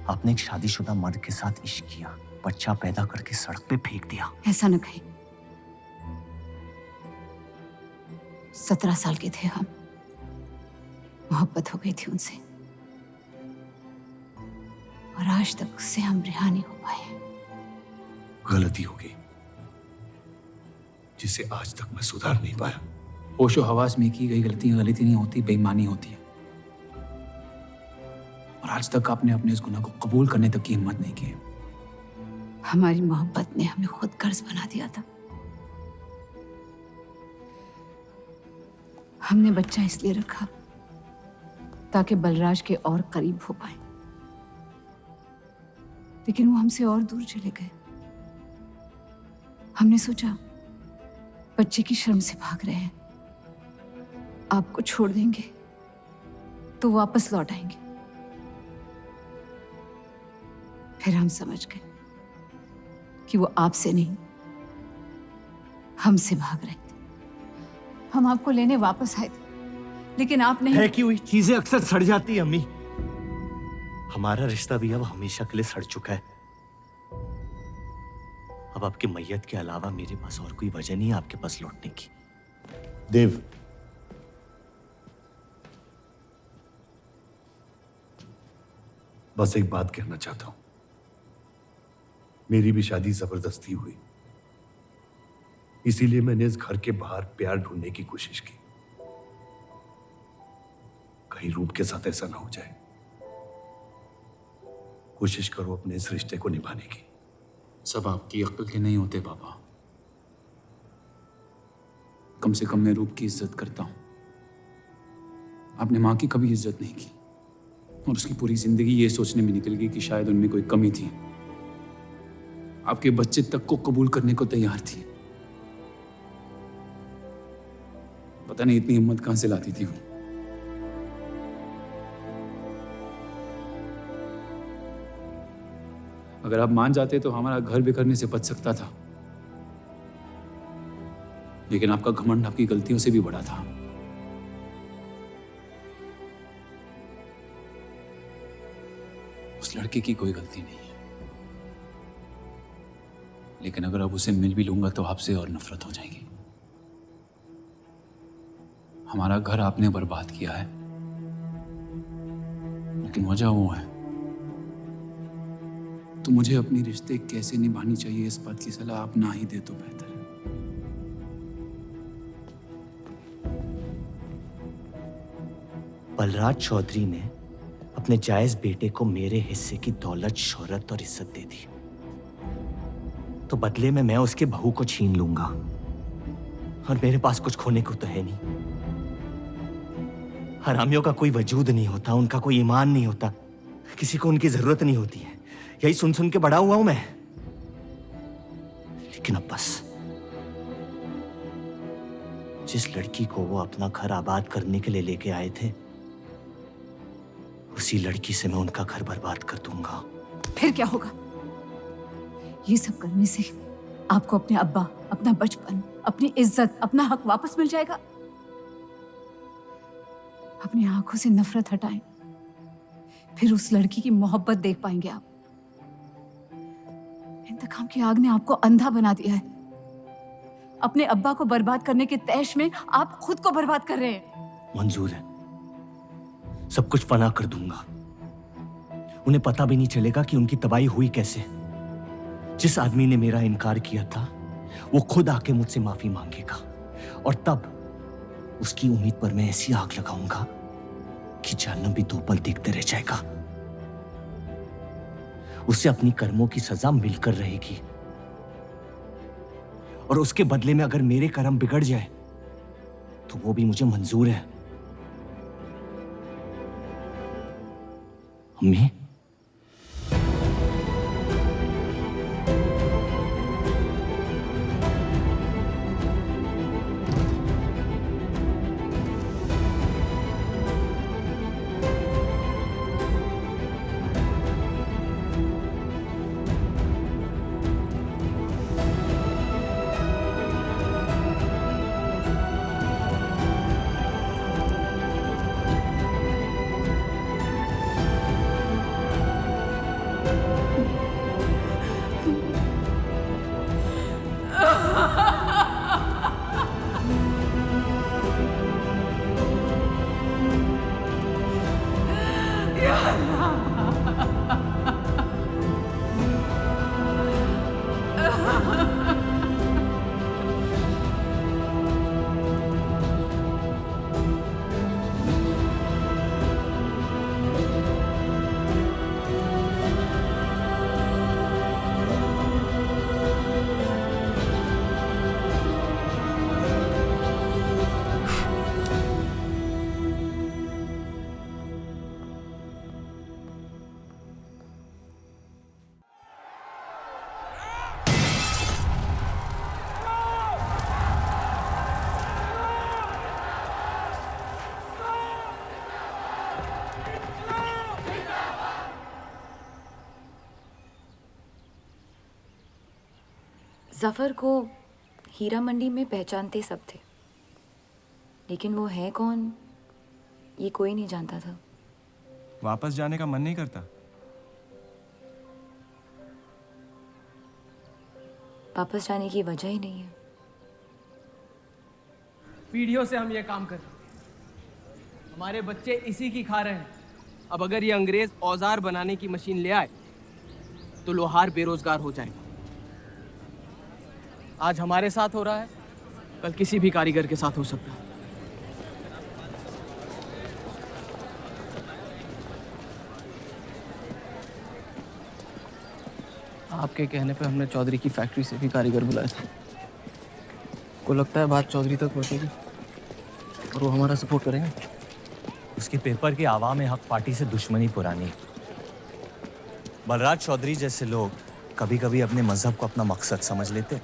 आपने एक शादीशुदा मर्द के साथ इश्क किया, बच्चा पैदा करके सड़क पे फेंक दिया। ऐसा न कहें। 17 साल के थे हम, मोहब्बत हो गई थी उनसे, और आज तक उससे हम रिहा नहीं हो पाए। गलती होगी जिसे आज तक मैं सुधार नहीं पाया। होशो हवास में की गई गलतियां गलती नहीं होती, बेईमानी होती है। और आज तक आपने अपने इस गुनाह को कबूल करने तक की हिम्मत नहीं की। हमारी मोहब्बत ने हमें खुद कर्ज बना दिया था। हमने बच्चा इसलिए रखा ताकि बलराज के और करीब हो पाए, लेकिन वो हमसे और दूर चले गए। हमने सोचा बच्चे की शर्म से भाग रहे हैं, आपको छोड़ देंगे तो वापस लौट आएंगे। फिर हम समझ गए कि वो आपसे नहीं हमसे भाग रहे थे। हम आपको लेने वापस आए थे, लेकिन आप नहीं। फेंकी हुई चीजें अक्सर सड़ जाती है अम्मी। हमारा रिश्ता भी अब हमेशा के लिए सड़ चुका है। अब आपकी मैयत के अलावा मेरे पास और कोई वजह नहीं है आपके पास लौटने की। देव, बस एक बात कहना चाहता हूं। मेरी भी शादी जबरदस्ती हुई, इसीलिए मैंने इस घर के बाहर प्यार ढूंढने की कोशिश की। कहीं रूप के साथ ऐसा ना हो जाए। कोशिश करो अपने इस रिश्ते को निभाने की। सब आपकी अक्ल के नहीं होते पापा। कम से कम मैं रूप की इज्जत करता हूं। आपने माँ की कभी इज्जत नहीं की, और उसकी पूरी जिंदगी ये सोचने में निकल गई कि शायद उनमें कोई कमी थी। आपके बच्चे तक को कबूल करने को तैयार थी। पता नहीं इतनी हिम्मत कहां से लाती थी वो। अगर आप मान जाते तो हमारा घर बिखरने से बच सकता था, लेकिन आपका घमंड आपकी गलतियों से भी बड़ा था। उस लड़के की कोई गलती नहीं है, लेकिन अगर अब उसे मिल भी लूंगा तो आपसे और नफरत हो जाएगी। हमारा घर आपने बर्बाद किया है, लेकिन वजह वो है। तो मुझे अपनी रिश्ते कैसे निभानी चाहिए इस बात की सलाह आप ना ही दे तो बेहतर है। बलराज चौधरी ने अपने जायज बेटे को मेरे हिस्से की दौलत, शोहरत और इज्जत दे दी, तो बदले में मैं उसके बहू को छीन लूंगा। और मेरे पास कुछ खोने को तो है नहीं। हरामियों का कोई वजूद नहीं होता, उनका कोई ईमान नहीं होता, किसी को उनकी जरूरत नहीं होती है। यही सुन सुन के बड़ा हुआ हूं मैं। लेकिन अब बस, जिस लड़की को वो अपना घर आबाद करने के लिए लेके आए थे, उसी लड़की से मैं उनका घर बर्बाद कर दूंगा। फिर क्या होगा? ये सब करने से आपको अपने अब्बा, अपना बचपन, अपनी इज्जत, अपना हक वापस मिल जाएगा। अपनी आंखों से नफरत हटाएं, फिर उस लड़की की मोहब्बत देख पाएंगे आप। इंतकाम की आग ने आपको अंधा बना दिया है। अपने अब्बा को बर्बाद करने के तैश में आप खुद को बर्बाद कर रहे हैं। मंजूर है, सब कुछ फना कर दूंगा। उन्हें पता भी नहीं चलेगा कि उनकी तबाही हुई कैसे। जिस आदमी ने मेरा इनकार किया था, वो खुद आके मुझसे माफी मांगेगा, और तब उसकी उम्मीद पर मैं ऐसी आग लगाऊंगा कि जहन्नम भी 2 पल देखते रह जाएगा। उसे अपनी कर्मों की सजा मिलकर रहेगी, और उसके बदले में अगर मेरे कर्म बिगड़ जाए तो वो भी मुझे मंजूर है। अम्मी, जफर को हीरा मंडी में पहचानते सब थे, लेकिन वो है कौन ये कोई नहीं जानता था। वापस जाने का मन नहीं करता? वापस जाने की वजह ही नहीं है। पीढ़ियों से हम ये काम कर रहे हैं, हमारे बच्चे इसी की खा रहे हैं। अब अगर ये अंग्रेज औजार बनाने की मशीन ले आए तो लोहार बेरोजगार हो जाएगा। आज हमारे साथ हो रहा है, कल किसी भी कारीगर के साथ हो सकता है। आपके कहने पे हमने चौधरी की फैक्ट्री से भी कारीगर बुलाए थे। को लगता है बात चौधरी तक पहुंचेगी और वो हमारा सपोर्ट करेंगे। उसके पेपर की आवाम हक पार्टी से दुश्मनी पुरानी। बलराज चौधरी जैसे लोग कभी कभी अपने मजहब को अपना मकसद समझ लेते।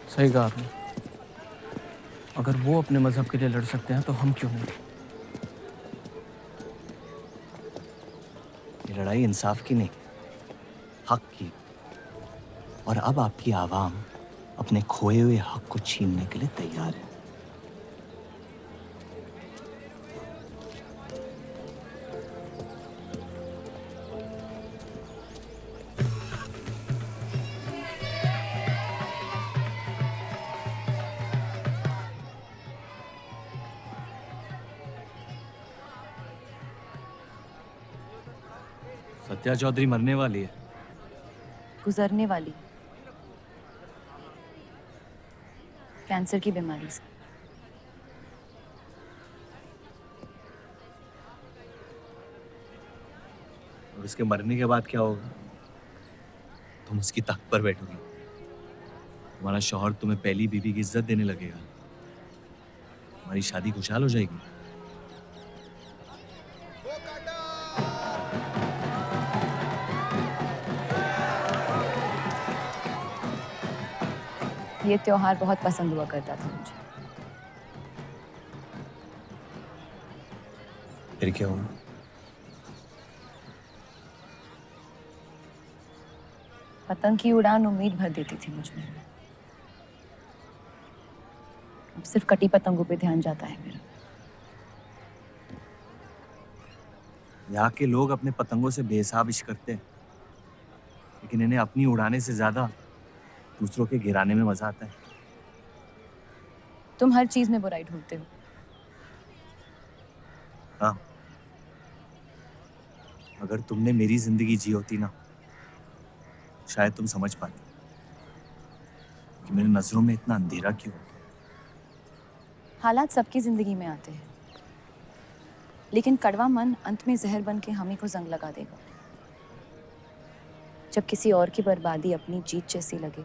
सही कहा आपने। अगर वो अपने मजहब के लिए लड़ सकते हैं तो हम क्यों नहीं? ये लड़ाई इंसाफ की नहीं, हक की। और अब आपकी आवाम अपने खोए हुए हक को छीनने के लिए तैयार है। सत्या चौधरी मरने वाली है। गुजरने वाली, कैंसर की बीमारी से। और उसके मरने के बाद क्या होगा? तुम उसकी तख्त पर बैठोगी, तुम्हारा शौहर तुम्हें पहली बीवी की इज्जत देने लगेगा, तुम्हारी शादी खुशहाल हो जाएगी। ये त्योहार बहुत पसंद हुआ करता था मुझे। फिर क्या हुआ? पतंग की उड़ान उम्मीद भर देती थी मुझ में। अब सिर्फ कटी पतंगों पे ध्यान जाता है मेरा। यहाँ के लोग अपने पतंगों से बेहिसाब इश्क करते हैं, लेकिन इन्हें अपनी उड़ाने से ज्यादा दूसरों के गिराने में मजा आता है। तुम हर चीज में बुराई ढूंढते हो। हाँ, अगर तुमने मेरी जिंदगी जी होती ना, शायद तुम समझ पाती कि मेरी नजरों में इतना अंधेरा क्यों। हालात सबकी जिंदगी में आते हैं, लेकिन कड़वा मन अंत में जहर बन के हम ही को जंग लगा देगा। जब किसी और की बर्बादी अपनी जीत जैसी लगे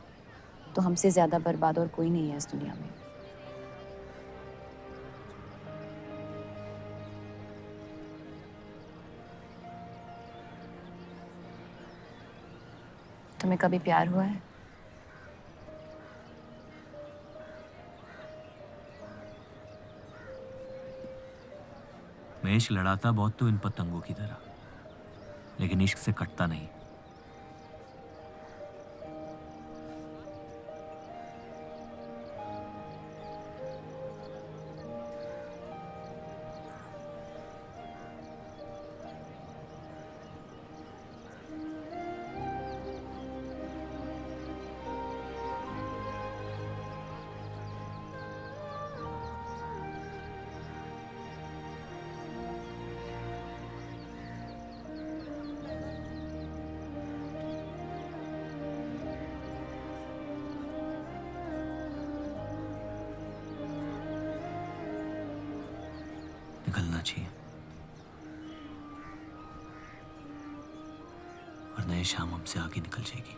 तो हमसे ज्यादा बर्बाद और कोई नहीं है इस दुनिया में। तुम्हें कभी प्यार हुआ है? मैं इश्क लड़ाता बहुत तो इन पतंगों की तरह, लेकिन इश्क से कटता नहीं। निकलना चाहिए, वरना ये शाम हमसे आगे निकल जाएगी।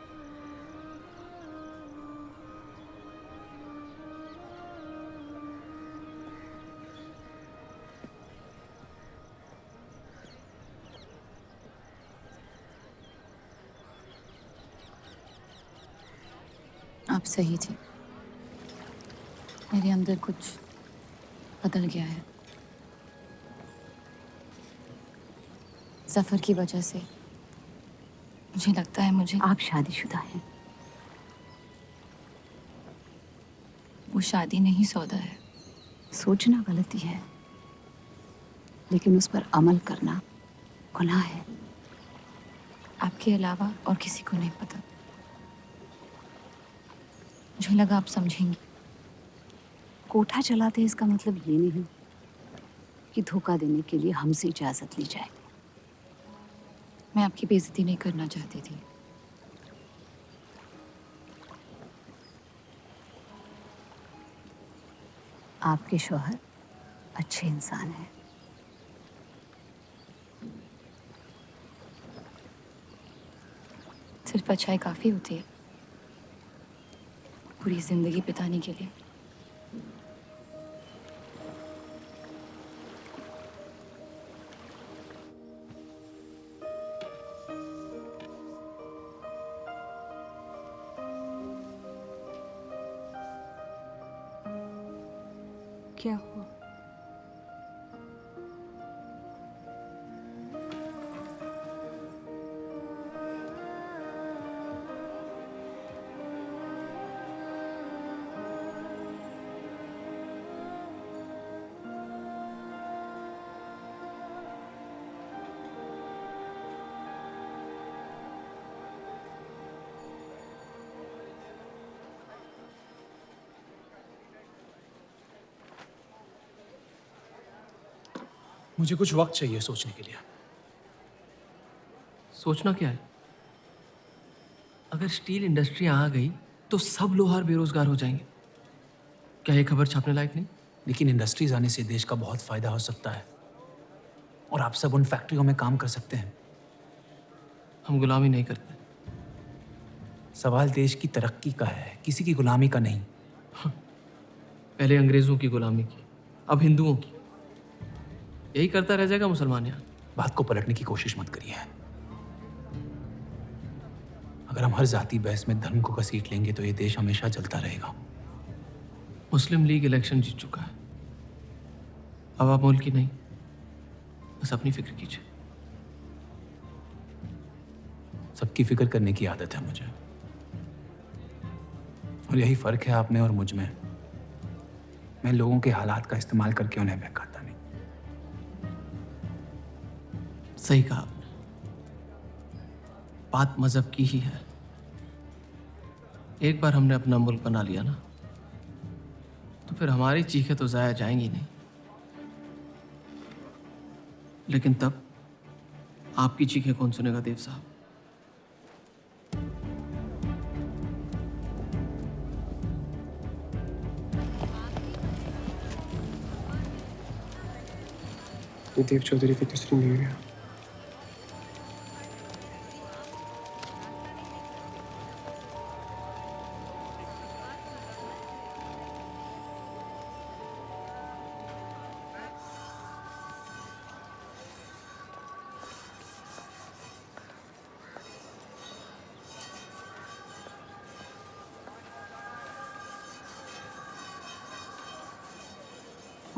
आप सही थे, मेरे अंदर कुछ बदल गया है। जफर की वजह से मुझे लगता है मुझे आप शादीशुदा हैं। वो शादी नहीं सौदा है। सोचना गलती है, लेकिन उस पर अमल करना गुनाह है। आपके अलावा और किसी को नहीं पता। मुझे लगा आप समझेंगी। कोठा चलाते इसका मतलब ये नहीं कि धोखा देने के लिए हमसे इजाजत ली जाए। मैं आपकी बेइज्जती नहीं करना चाहती थी। आपके शौहर अच्छे इंसान हैं। सिर्फ अच्छाई काफी होती है पूरी जिंदगी बिताने के लिए। क्या हुआ? मुझे कुछ वक्त चाहिए सोचने के लिए। सोचना क्या है? अगर स्टील इंडस्ट्री आ गई तो सब लोहार बेरोजगार हो जाएंगे। क्या ये खबर छापने लायक नहीं? लेकिन इंडस्ट्रीज आने से देश का बहुत फायदा हो सकता है और आप सब उन फैक्ट्रियों में काम कर सकते हैं। हम गुलामी नहीं करते। सवाल देश की तरक्की का है, किसी की गुलामी का नहीं। पहले अंग्रेजों की गुलामी की, अब हिंदुओं की। यही करता रह जाएगा मुसलमान यहाँ। बात को पलटने की कोशिश मत करिए। अगर हम हर जाति बहस में धर्म को घसीट लेंगे तो ये देश हमेशा चलता रहेगा। मुस्लिम लीग इलेक्शन जीत चुका है। अब आप मुल्क की नहीं, बस अपनी फिक्र कीजिए। सबकी फिक्र करने की आदत है मुझे, और यही फर्क है आप में और मुझ में। मैं लोगों के हालात का इस्तेमाल करके उन्हें बहकाता नहीं। सही कहा आपने। बात मजहब की ही है। एक बार हमने अपना मुल्क बना लिया ना, तो फिर हमारी चीखें तो जाया जाएंगी नहीं। लेकिन तब आपकी चीखें कौन सुनेगा देव साहब? देव चौधरी की तीसरी बीवी है।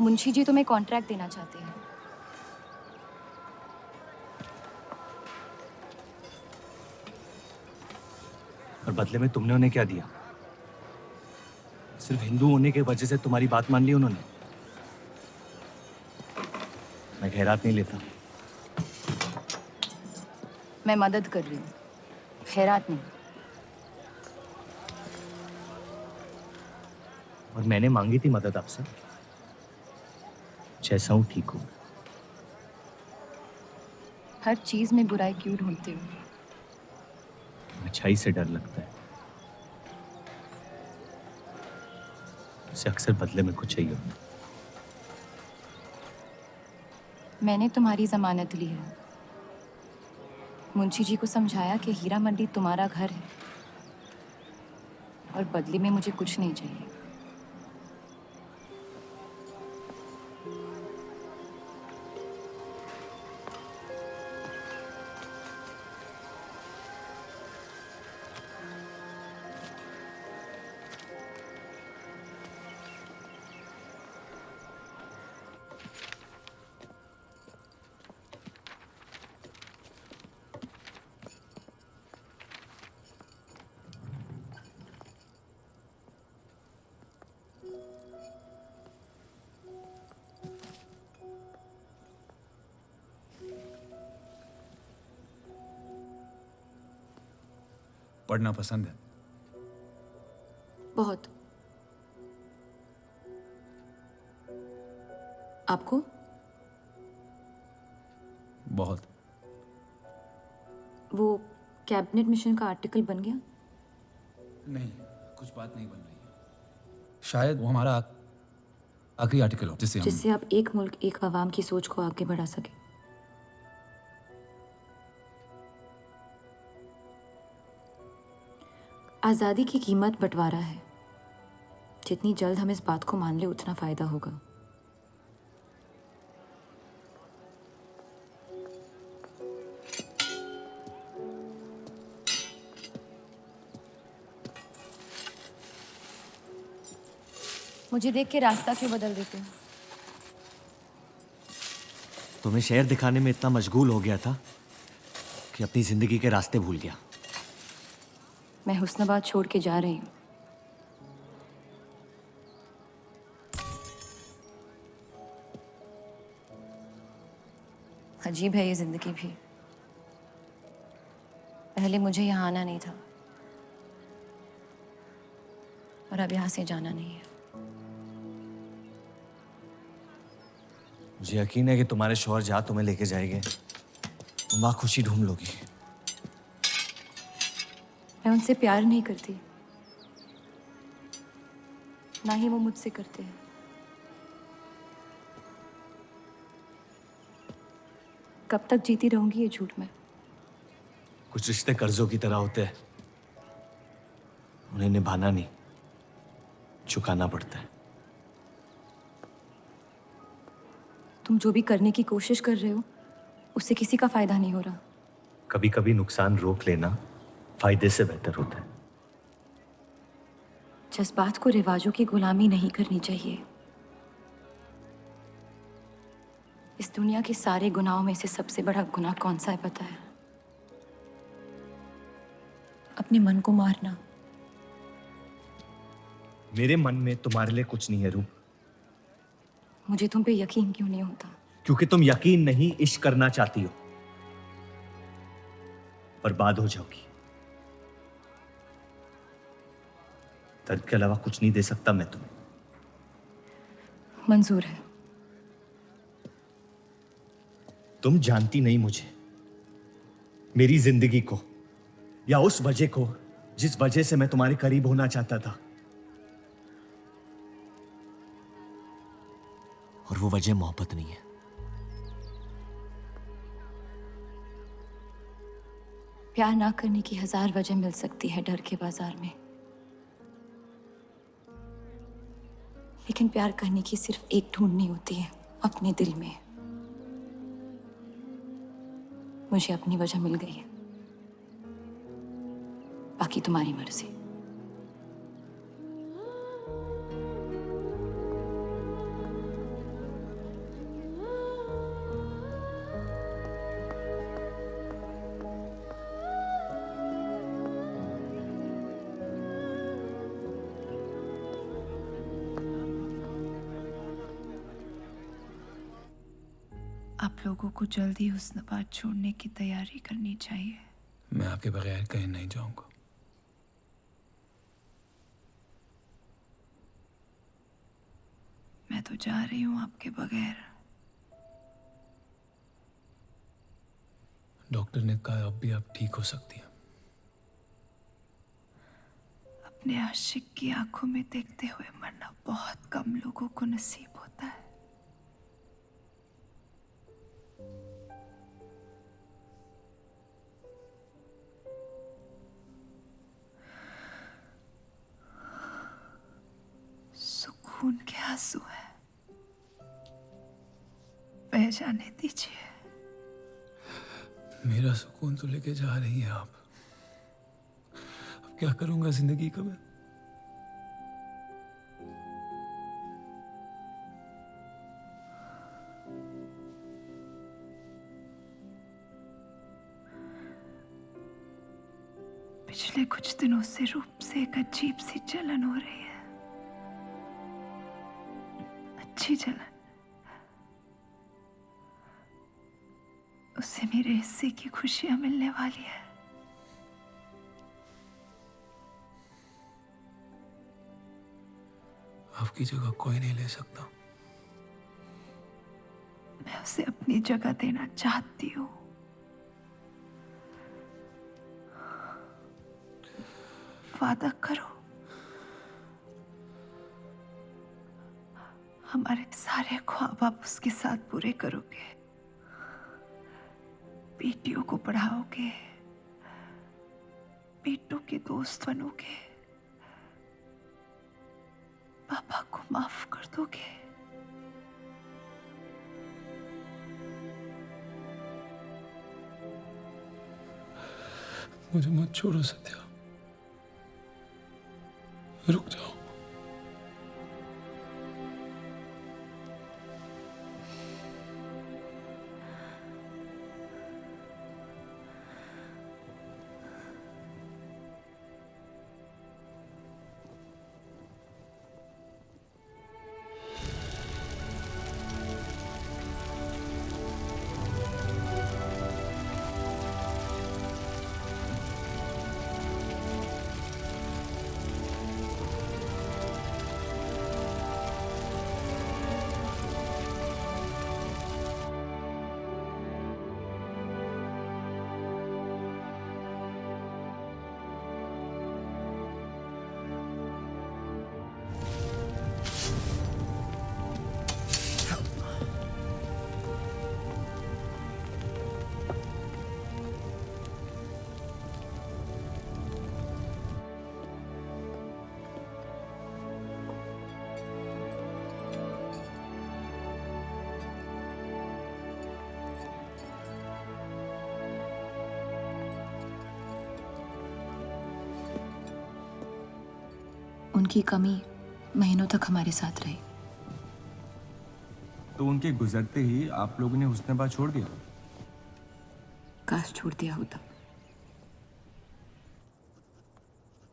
मुंशी जी तुम्हें कॉन्ट्रैक्ट देना चाहते हैं। और बदले में तुमने उन्हें क्या दिया? सिर्फ हिंदू होने की वजह से तुम्हारी बात मान ली उन्होंने? मैं खैरात नहीं लेता। मैं मदद कर रही हूँ, खैरात नहीं। और मैंने मांगी थी मदद आपसे। जैसा हूं ठीक हूं। हर चीज में बुराई क्यों ढूंढते हो? अच्छाई से डर लगता है। उसे अक्सर बदले में कुछ चाहिए होता है। मैंने तुम्हारी जमानत ली है। मुंशी जी को समझाया कि हीरा मंडी तुम्हारा घर है और बदले में मुझे कुछ नहीं चाहिए। पढ़ना पसंद है? बहुत। आपको? बहुत। वो कैबिनेट मिशन का आर्टिकल बन गया? नहीं, कुछ बात नहीं बन रही है। शायद वो हमारा आखिरी आर्टिकल हो जिससे आप एक मुल्क एक आवाम की सोच को आगे बढ़ा सके। आज़ादी की कीमत बंटवारा है। जितनी जल्द हम इस बात को मान ले उतना फायदा होगा। मुझे देख के रास्ता क्यों बदल देते हो? तुम्हें शहर दिखाने में इतना मशगूल हो गया था कि अपनी जिंदगी के रास्ते भूल गया। मैं हुस्नाबाद छोड़ के जा रही हूँ। अजीब है ये जिंदगी भी। पहले मुझे यहाँ आना नहीं था और अब यहाँ से जाना नहीं है। मुझे यकीन है कि तुम्हारे शौहर जहाँ तुम्हें लेके जाएंगे तुम वहाँ खुशी ढूंढ लोगी। मैं उनसे प्यार नहीं करती, ना ही वो मुझसे करते हैं। कब तक जीती रहूंगी ये झूठ में? कुछ रिश्ते कर्जों की तरह होते हैं, उन्हें निभाना नहीं, चुकाना पड़ता है। तुम जो भी करने की कोशिश कर रहे हो उससे किसी का फायदा नहीं हो रहा। कभी कभी नुकसान रोक लेना फायदे से बेहतर होता है। जज्बात को रिवाजों की गुलामी नहीं करनी चाहिए। इस दुनिया के सारे गुनाहों में से सबसे बड़ा गुनाह कौन सा है पता है? अपने मन को मारना। मेरे मन में तुम्हारे लिए कुछ नहीं है रूप। मुझे तुम पे यकीन क्यों नहीं होता? क्योंकि तुम यकीन नहीं इश्क करना चाहती हो, बर्बाद हो जाओगी। दर्द के अलावा कुछ नहीं दे सकता मैं तुम्हें। मंजूर है। तुम जानती नहीं मुझे, मेरी जिंदगी को, या उस वजह को जिस वजह से मैं तुम्हारे करीब होना चाहता था। और वो वजह मोहब्बत नहीं है। प्यार ना करने की 1000 वजह मिल सकती है डर के बाजार में, लेकिन प्यार करने की सिर्फ एक ढूंढनी होती है, अपने दिल में। मुझे अपनी वजह मिल गई है, बाकी तुम्हारी मर्जी। आप लोगों को जल्दी हुस्नाबाद छोड़ने की तैयारी करनी चाहिए। मैं आपके बगैर कहीं नहीं जाऊंगा। मैं तो जा रही हूँ आपके बगैर। डॉक्टर ने कहा अब भी आप ठीक हो सकती हैं। अपने आशिक की आंखों में देखते हुए मरना बहुत कम लोगों को नसीब होता है। सुकून के आंसू है, बह जाने दीजिए। मेरा सुकून तो लेके जा रही हैं आप। अब क्या करूंगा जिंदगी का मैं? पिछले कुछ दिनों से रूप से एक अजीब सी जलन हो रही है, अच्छी जलन। उससे मेरे हिस्से की खुशियां मिलने वाली है। आपकी जगह कोई नहीं ले सकता। मैं उसे अपनी जगह देना चाहती हूँ। वादा करो, हमारे सारे ख्वाब आप उसके साथ पूरे करोगे, बेटियों को पढ़ाओगे, बेटों के दोस्त बनोगे, पापा को माफ कर दोगे। मुझे मत छोड़ो सत्या, रुक जाओ। उनकी कमी महीनों तक हमारे साथ रही। तो उनके गुजरते ही आप लोगों ने हुस्न छोड़ दिया? काश छोड़ दिया होता।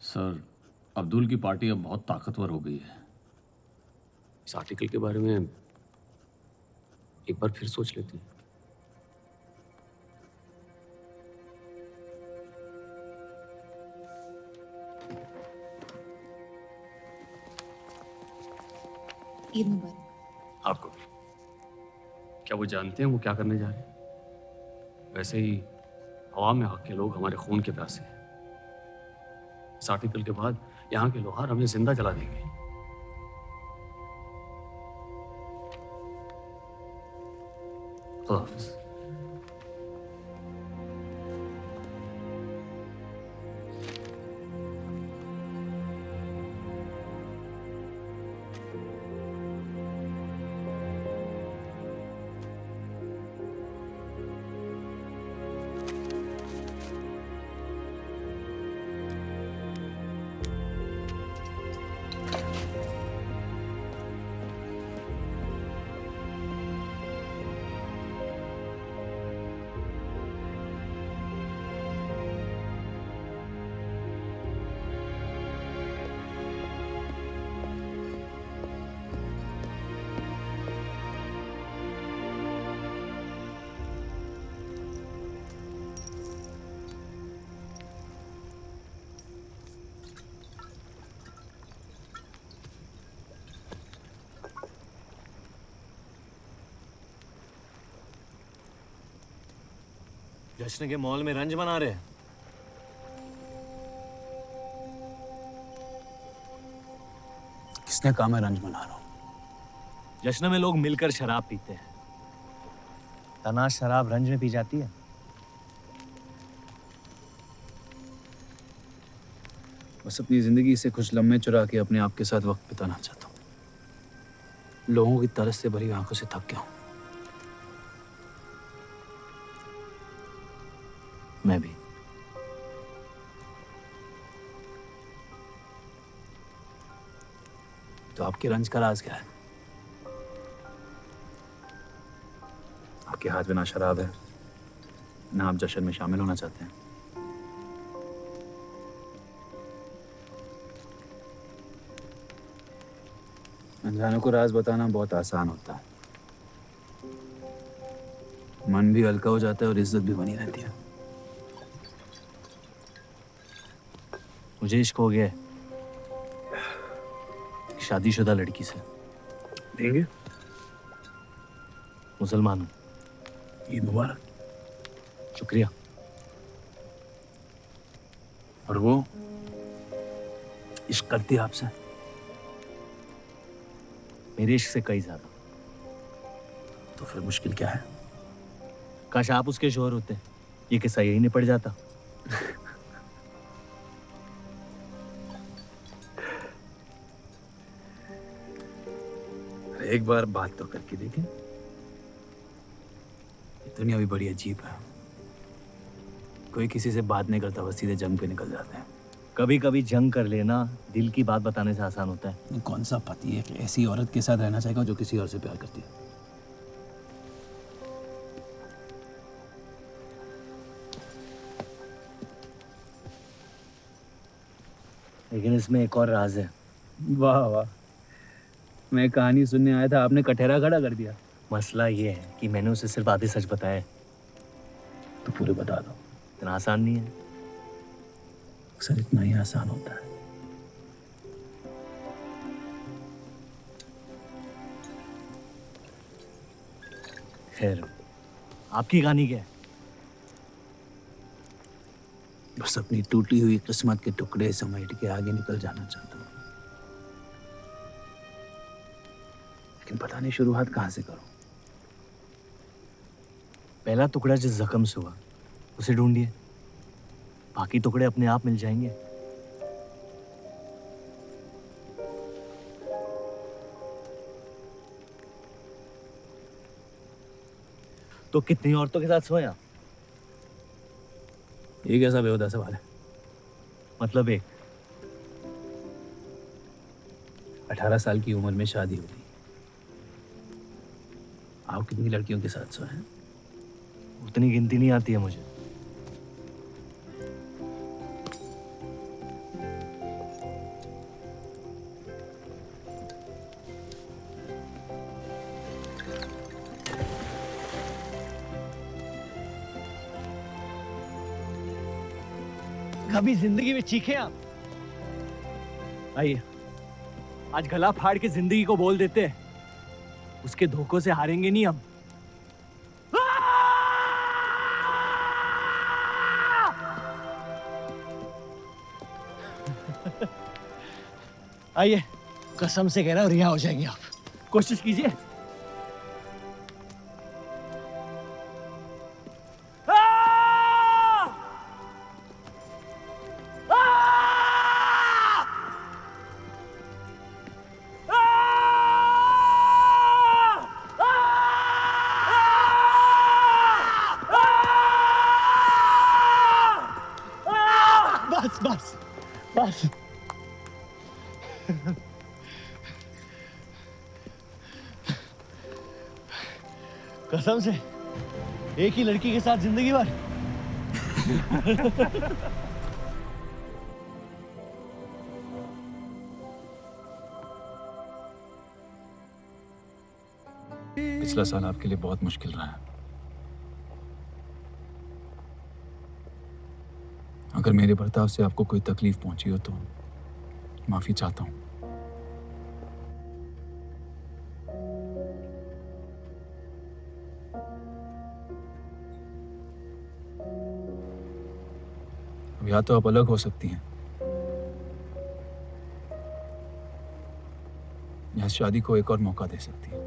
सर, अब्दुल की पार्टी अब बहुत ताकतवर हो गई है। इस आर्टिकल के बारे में एक बार फिर सोच लेते हैं। ईद मुबारक। आपको भी। क्या वो जानते हैं वो क्या करने जा रहे हैं? वैसे ही हवा में हक के लोग हमारे खून के प्यासे हैं। इस आर्टिकल के बाद यहाँ के लोहार हमें जिंदा जला देंगे। खुदा हाफिज़। जश्न के मॉल में रंज बना रहे हैं। किसने कहा मैं रंज बना रहा हूं? जश्न में लोग मिलकर शराब पीते हैं। तनाश शराब रंज में पी जाती है। बस अपनी जिंदगी से कुछ लम्हे चुरा के अपने आप के साथ वक्त बिताना चाहता हूँ। लोगों की तरस से भरी आंखों से थक गया हूँ। मैं भी। तो आपके रंज का राज क्या है? आपके हाथ में ना शराब है, ना आप जश्न में शामिल होना चाहते हैं। अनजानों को राज बताना बहुत आसान होता है। मन भी हल्का हो जाता है और इज्जत भी बनी रहती है। मुझे इश्क हो गया है। शादीशुदा लड़की से। देंगे? मुसलमान हूँ। ईद मुबारक। शुक्रिया। और वो इश्क करती है आपसे? मेरे इश्क से कई ज्यादा। तो फिर मुश्किल क्या है? काश आप उसके शोहर होते, ये किस्सा यही निपट जाता। एक बार बात तो करके देखें। दुनिया भी बड़ी अजीब है, कोई किसी से बात नहीं करता, बस सीधे जंग पे निकल जाते हैं। कभी कभी जंग कर लेना दिल की बात बताने से आसान होता है। कौन सा पति है कि ऐसी औरत के साथ रहना चाहेगा जो किसी और से प्यार करती है? लेकिन इसमें एक और राज है। वाह वाह, मैं कहानी सुनने आया था, आपने कटहरा खड़ा कर दिया। मसला ये है कि मैंने उसे सिर्फ आधे सच बताया। तो पूरे बता दो। इतना आसान नहीं है। अक्सर इतना ही आसान होता है। खैर, आपकी कहानी क्या है? बस अपनी टूटी हुई किस्मत के टुकड़े समेट के आगे निकल जाना चाहता हूँ, लेकिन पता नहीं शुरुआत कहाँ से करूँ। पहला टुकड़ा जिस जख्म से हुआ उसे ढूंढिए, बाकी टुकड़े अपने आप मिल जाएंगे। तो कितनी औरतों के साथ सोए आप? ये कैसा बेहुदा सवाल है? मतलब एक 18 साल की उम्र में शादी हो गई। आप कितनी लड़कियों के साथ सोए हैं? उतनी गिनती नहीं आती है मुझे। कभी जिंदगी में चीखे आप? आइए, आज गला फाड़ के जिंदगी को बोल देते हैं, उसके धोखों से हारेंगे नहीं हम। आइए, कसम से कह रहा हूं रिहा हो जाएंगे आप। कोशिश कीजिए। बस बस बस। कसम से एक ही लड़की के साथ जिंदगी भर। पिछला साल आपके लिए बहुत मुश्किल रहा है। अगर मेरे बर्ताव से आपको कोई तकलीफ पहुंची हो तो माफी चाहता हूं। अब या तो आप अलग हो सकती हैं या शादी को एक और मौका दे सकती हैं।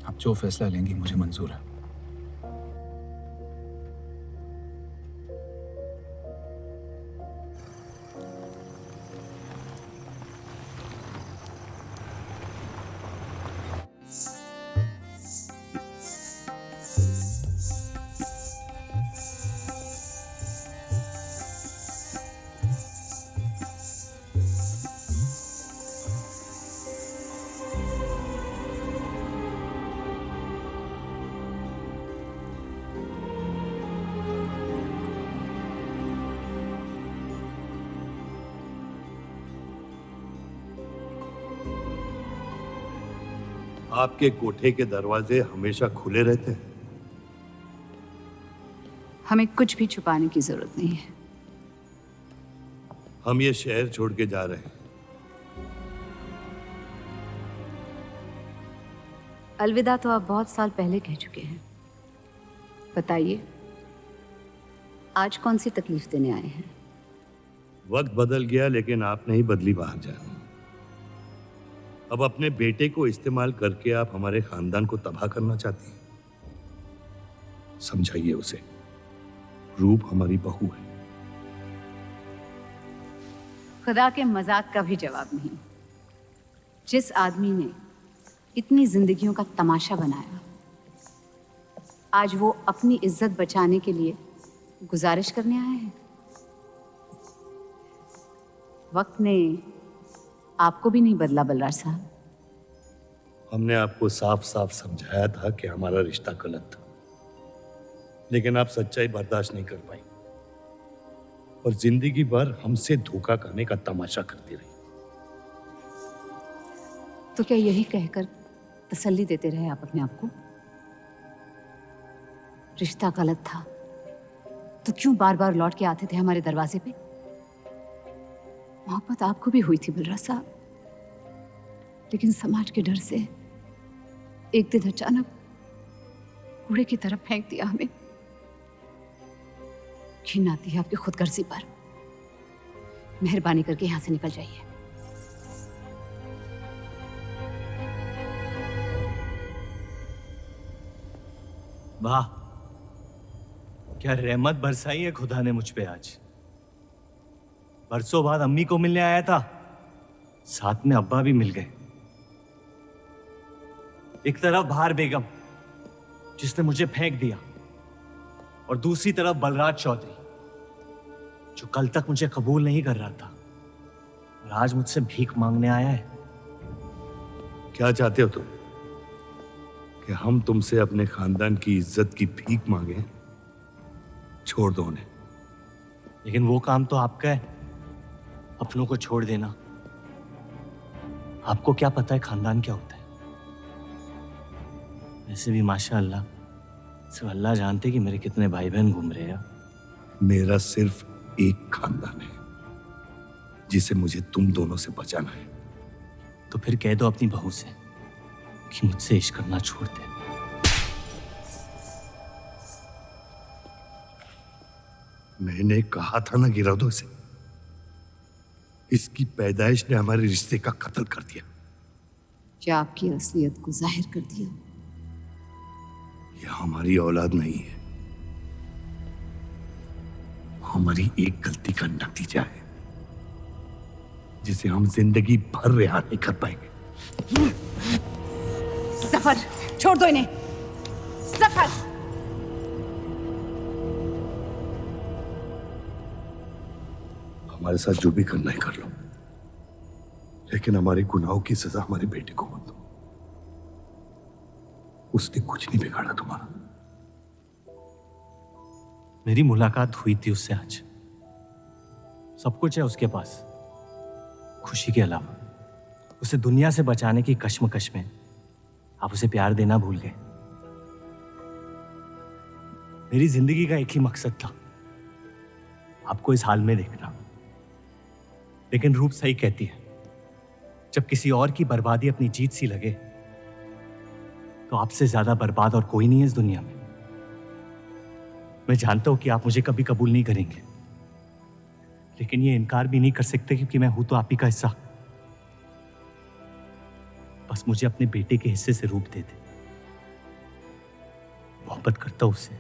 आप जो फैसला लेंगी मुझे मंजूर है। आपके कोठे के दरवाजे हमेशा खुले रहते हैं? हमें कुछ भी छुपाने की जरूरत नहीं है। हम ये शहर छोड़ के जा रहे हैं। अलविदा तो आप बहुत साल पहले कह चुके हैं। बताइए, आज कौन सी तकलीफ देने आए हैं? वक्त बदल गया, लेकिन आप नहीं बदली बाहर जान। अब अपने बेटे को इस्तेमाल करके आप हमारे खानदान को तबाह करना चाहती हैं। समझाइए उसे, रूप हमारी बहू है। खुदा के मजाक का भी जवाब नहीं। जिस आदमी ने इतनी जिंदगियों का तमाशा बनाया, आज वो अपनी इज्जत बचाने के लिए गुजारिश करने आए हैं। वक्त ने आपको भी नहीं बदला बलराज साहब। हमने आपको साफ साफ समझाया था कि हमारा रिश्ता गलत था, लेकिन आप सच्चाई बर्दाश्त नहीं कर पाई और जिंदगी भर हमसे धोखा करने का तमाशा करती रही। तो क्या यही कहकर तसल्ली देते रहे आप अपने आप को? रिश्ता गलत था तो क्यों बार बार लौट के आते थे हमारे दरवाजे पे? मोहब्बत आपको भी हुई थी बलराज साहब, लेकिन समाज के डर से एक दिन अचानक कूड़े की तरफ फेंक दिया हमें। घिन आती है आपकी खुदगर्जी पर। मेहरबानी करके यहां से निकल जाइए। वाह, क्या रहमत बरसाई है खुदा ने मुझ पे आज। बरसों बाद अम्मी को मिलने आया था, साथ में अब्बा भी मिल गए। एक तरफ बहार बेगम जिसने मुझे फेंक दिया, और दूसरी तरफ बलराज चौधरी जो कल तक मुझे कबूल नहीं कर रहा था और आज मुझसे भीख मांगने आया है। क्या चाहते हो तुम? कि हम तुमसे अपने खानदान की इज्जत की भीख मांगे? छोड़ दो उन्हें। लेकिन वो काम तो आपका है, अपनों को छोड़ देना। आपको क्या पता है खानदान क्या होता है? वैसे भी माशाअल्लाह सिर्फ अल्लाह जानते कि मेरे कितने भाई बहन घूम रहे हैं। मेरा सिर्फ एक खानदान है जिसे मुझे तुम दोनों से बचाना है। तो फिर कह दो अपनी बहू से कि मुझसे इश्क करना छोड़ दे। मैंने कहा था ना, गिरा दो इसे। इसकी पैदाइश ने हमारे रिश्ते का कत्ल कर दिया। क्या आपकी असलियत को जाहिर कर दिया? यह हमारी औलाद नहीं है, हमारी एक गलती का नतीजा है जिसे हम जिंदगी भर रिहा नहीं कर पाएंगे। जफर, छोड़ दो इन्हें। जफर, हमारे साथ जो भी करना है कर लो, लेकिन हमारे गुनाहों की सजा हमारे बेटे को मत दो। उसने कुछ नहीं बिगाड़ा तुम्हारा। मेरी मुलाकात हुई थी उससे आज। सब कुछ है उसके पास, खुशी के अलावा। उसे दुनिया से बचाने की कश्मकश में आप उसे प्यार देना भूल गए। मेरी जिंदगी का एक ही मकसद था, आपको इस हाल में देखना। लेकिन रूप सही कहती है, जब किसी और की बर्बादी अपनी जीत सी लगे तो आपसे ज्यादा बर्बाद और कोई नहीं है इस दुनिया में। मैं जानता हूं कि आप मुझे कभी कबूल नहीं करेंगे, लेकिन ये इनकार भी नहीं कर सकते क्योंकि मैं हूं तो आप ही का हिस्सा। बस मुझे अपने बेटे के हिस्से से रूप दे दे। मोहब्बत करता हूं उससे,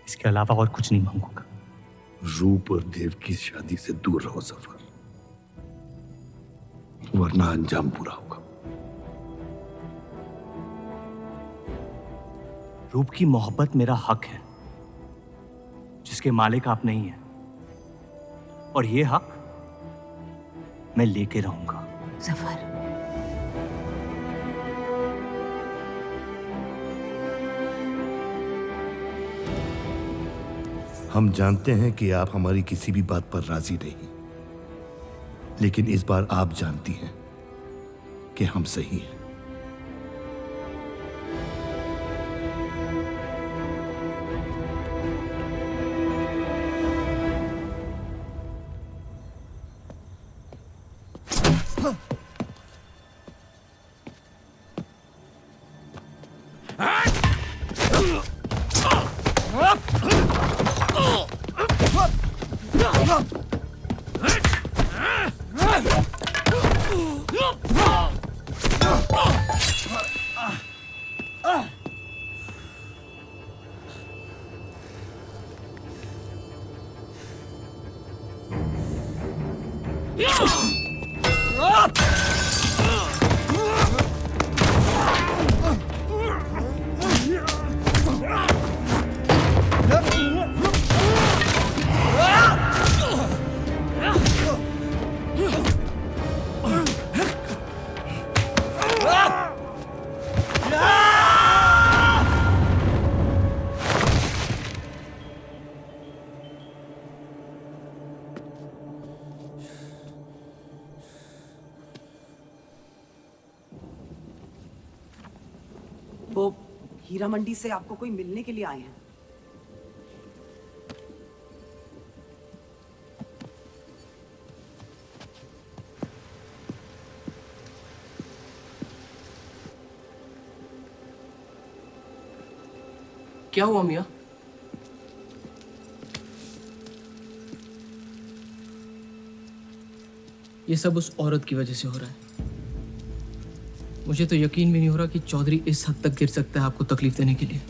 इसके अलावा और कुछ नहीं मांगूंगा। रूप और देव की शादी से दूर रहो सफर, वरना अंजाम बुरा होगा। रूप की मोहब्बत मेरा हक है जिसके मालिक आप नहीं हैं, और ये हक मैं लेके रहूंगा। जफर, हम जानते हैं कि आप हमारी किसी भी बात पर राजी नहीं, लेकिन इस बार आप जानती हैं कि हम सही हैं। वो हीरा मंडी से आपको कोई मिलने के लिए आए हैं। क्या हुआ मियाँ? ये सब उस औरत की वजह से हो रहा है। मुझे तो यकीन भी नहीं हो रहा कि चौधरी इस हद तक गिर सकता है आपको तकलीफ देने के लिए।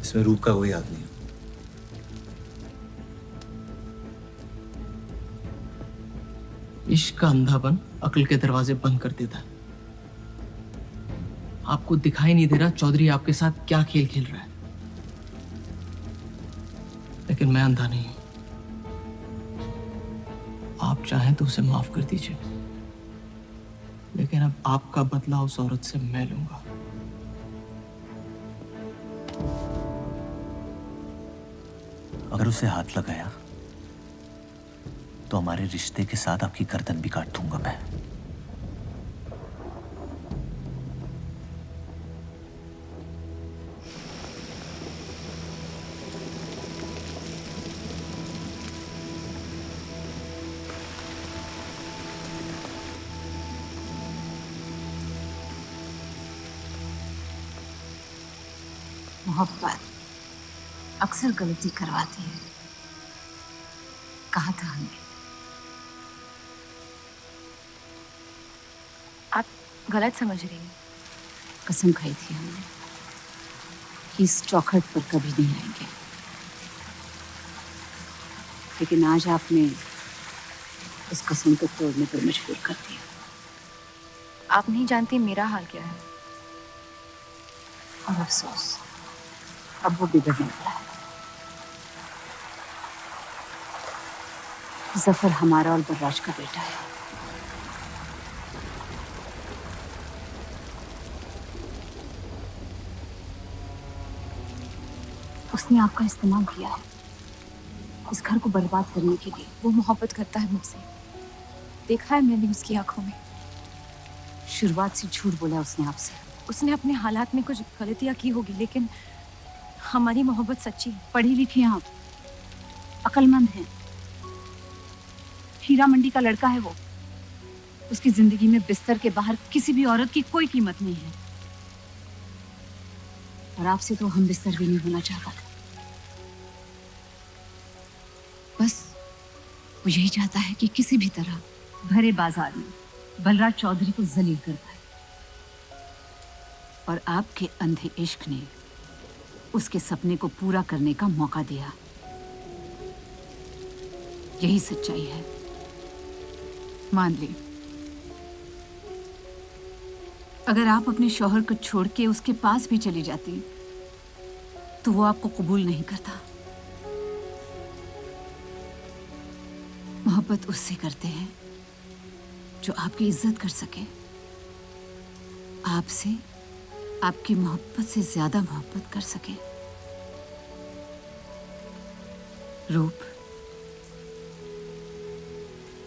इसमें रूप का कोई हाथ नहीं है। इश्क का अंधापन अक्ल के दरवाजे बंद कर देता है। आपको दिखाई नहीं दे रहा चौधरी आपके साथ क्या खेल खेल रहा है, लेकिन मैं अंधा नहीं हूं। आप चाहें तो उसे माफ कर दीजिए, लेकिन अब आपका बदला उस औरत से मैं लूंगा। अगर उसे हाथ लगाया तो हमारे रिश्ते के साथ आपकी गर्दन भी काट दूंगा मैं। मोहब्बत अक्सर गलती करवाती है, कहा था हमने। आप गलत समझ रही हैं। कसम खाई थी हमने कि इस चौखट पर कभी नहीं आएंगे, लेकिन आज आपने उस कसम को तोड़ने पर मजबूर कर दिया। आप नहीं जानती मेरा हाल क्या है। और अफसोस अब वो बिगड़ने वाला है। जफर हमारा और बर्राज का बेटा है। उसने आपका इस्तेमाल किया है इस घर को बर्बाद करने के लिए। वो मोहब्बत करता है मुझसे, देखा है मैंने उसकी आंखों में। शुरुआत से झूठ बोला उसने आपसे। उसने अपने हालात में कुछ गलतियां की होगी, लेकिन हमारी मोहब्बत सच्ची है। पढ़ी लिखी हैं आप, अक्लमंद हैं। हीरा मंडी का लड़का है वो। उसकी जिंदगी में बिस्तर के बाहर किसी भी औरत की कोई कीमत नहीं है। और आपसे तो हम बिस्तर भी नहीं होना चाहता था। बस वो यही चाहता है कि किसी भी तरह भरे बाजार में बलराज चौधरी को जलील कर पाए। और आपके अंधे इश्क ने उसके सपने को पूरा करने का मौका दिया। यही सच्चाई है, मान ली। अगर आप अपने शौहर को छोड़ के उसके पास भी चली जाती तो वो आपको कबूल नहीं करता। मोहब्बत उससे करते हैं जो आपकी इज्जत कर सके। आपसे, आपकी मोहब्बत से ज्यादा मोहब्बत कर सके। रूप,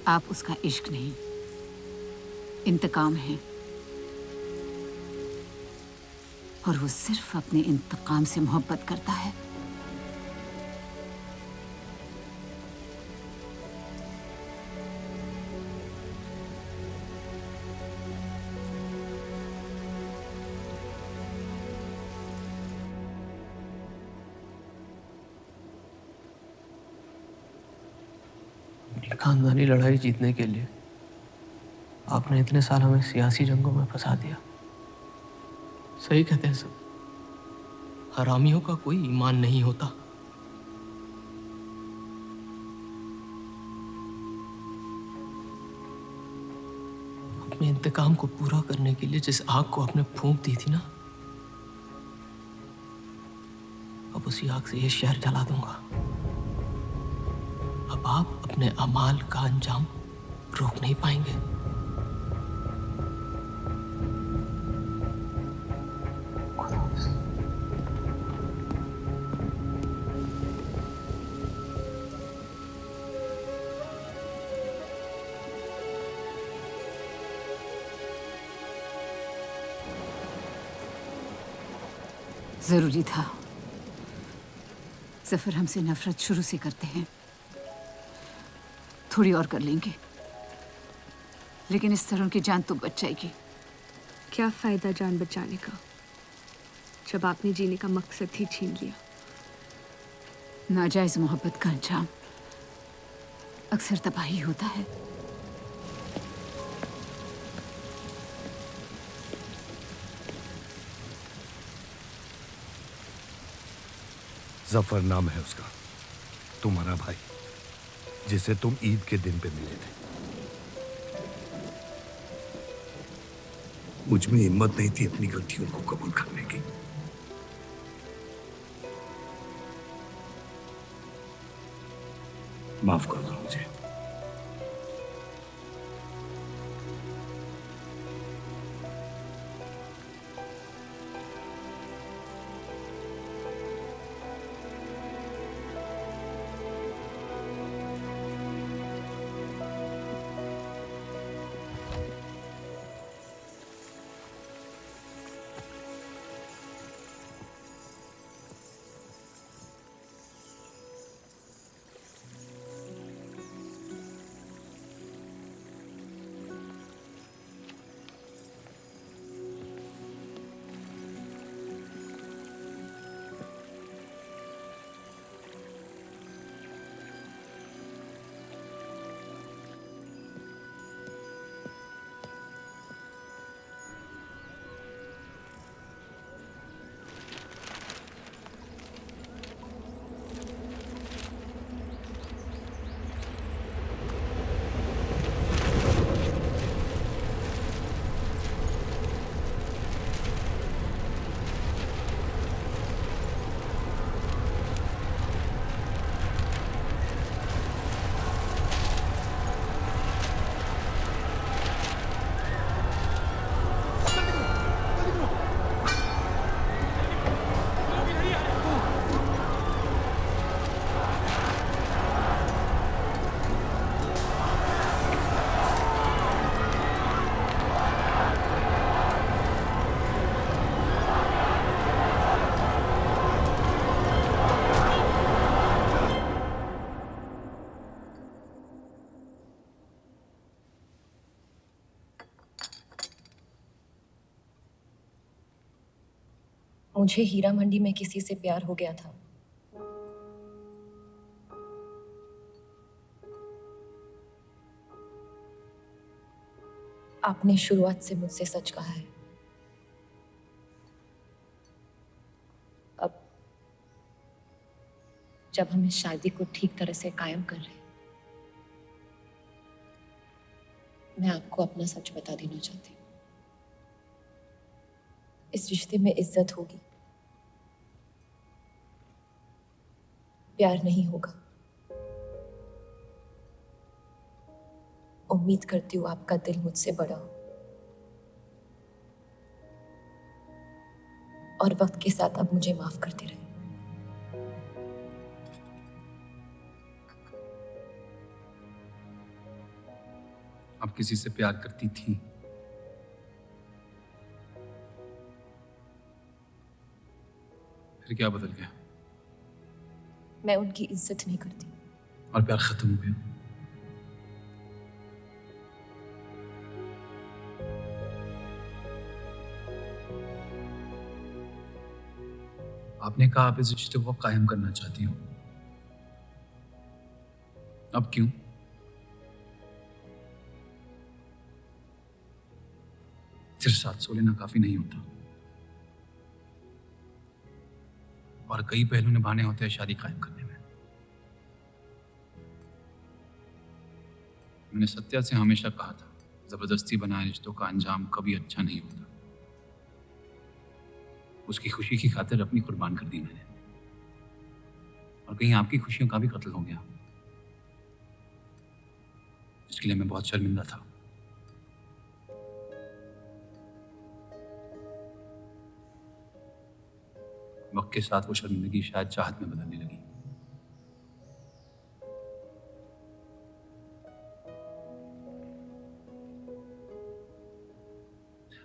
आप उसका इश्क नहीं, इंतकाम है। और वो सिर्फ अपने इंतकाम से मोहब्बत करता है। खानदानी लड़ाई जीतने के लिए आपने इतने साल हमें सियासी जंगों में फंसा दिया। सही कहते हैं सब, हरामियों का कोई ईमान नहीं होता। अपने इंतकाम को पूरा करने के लिए जिस आग को आपने फूंक दी थी ना, अब उसी आग से ये शहर जला दूंगा। अब आप अपने अमाल का अंजाम रोक नहीं पाएंगे। जरूरी था। जफर हमसे नफरत शुरू से करते हैं। थोड़ी और कर लेंगे, लेकिन इस तरह उनकी जान तो बच जाएगी। क्या फायदा जान बचाने का जब आपने जीने का मकसद ही छीन लिया। नाजायज मोहब्बत का अंजाम अक्सर तबाही होता है। जफर नाम है उसका, तुम्हारा भाई, जिसे तुम ईद के दिन पे मिले थे। मुझ में हिम्मत नहीं थी अपनी गलतियों को कबूल करने की। माफ कर दो मुझे। मुझे हीरा मंडी में किसी से प्यार हो गया था। आपने शुरुआत से मुझसे सच कहा है। अब जब हम इस शादी को ठीक तरह से कायम कर रहे हैं, मैं आपको अपना सच बता देना चाहती हूँ। इस रिश्ते में इज्जत होगी, प्यार नहीं होगा। उम्मीद करती हूँ आपका दिल मुझसे बड़ा हो और वक्त के साथ आप मुझे माफ करते रहे। आप किसी से प्यार करती थी? फिर क्या बदल गया? मैं उनकी इज्जत नहीं करती। और प्यार खत्म हो गया? आपने कहा आप इस रिश्ते को कायम करना चाहती हो। अब क्यों? सिर्फ साथ सो लेना काफी नहीं होता, और कई पहलू निभाने होते हैं शादी कायम करने में। मैंने सत्या से हमेशा कहा था, जबरदस्ती बनाए रिश्तों का अंजाम कभी अच्छा नहीं होता। उसकी खुशी की खातिर अपनी कुर्बान कर दी मैंने, और कहीं आपकी खुशियों का भी कत्ल हो गया, जिसके लिए मैं बहुत शर्मिंदा था। वक्त के साथ वो शर्मिंदगी शायद चाहत में बदलने लगी।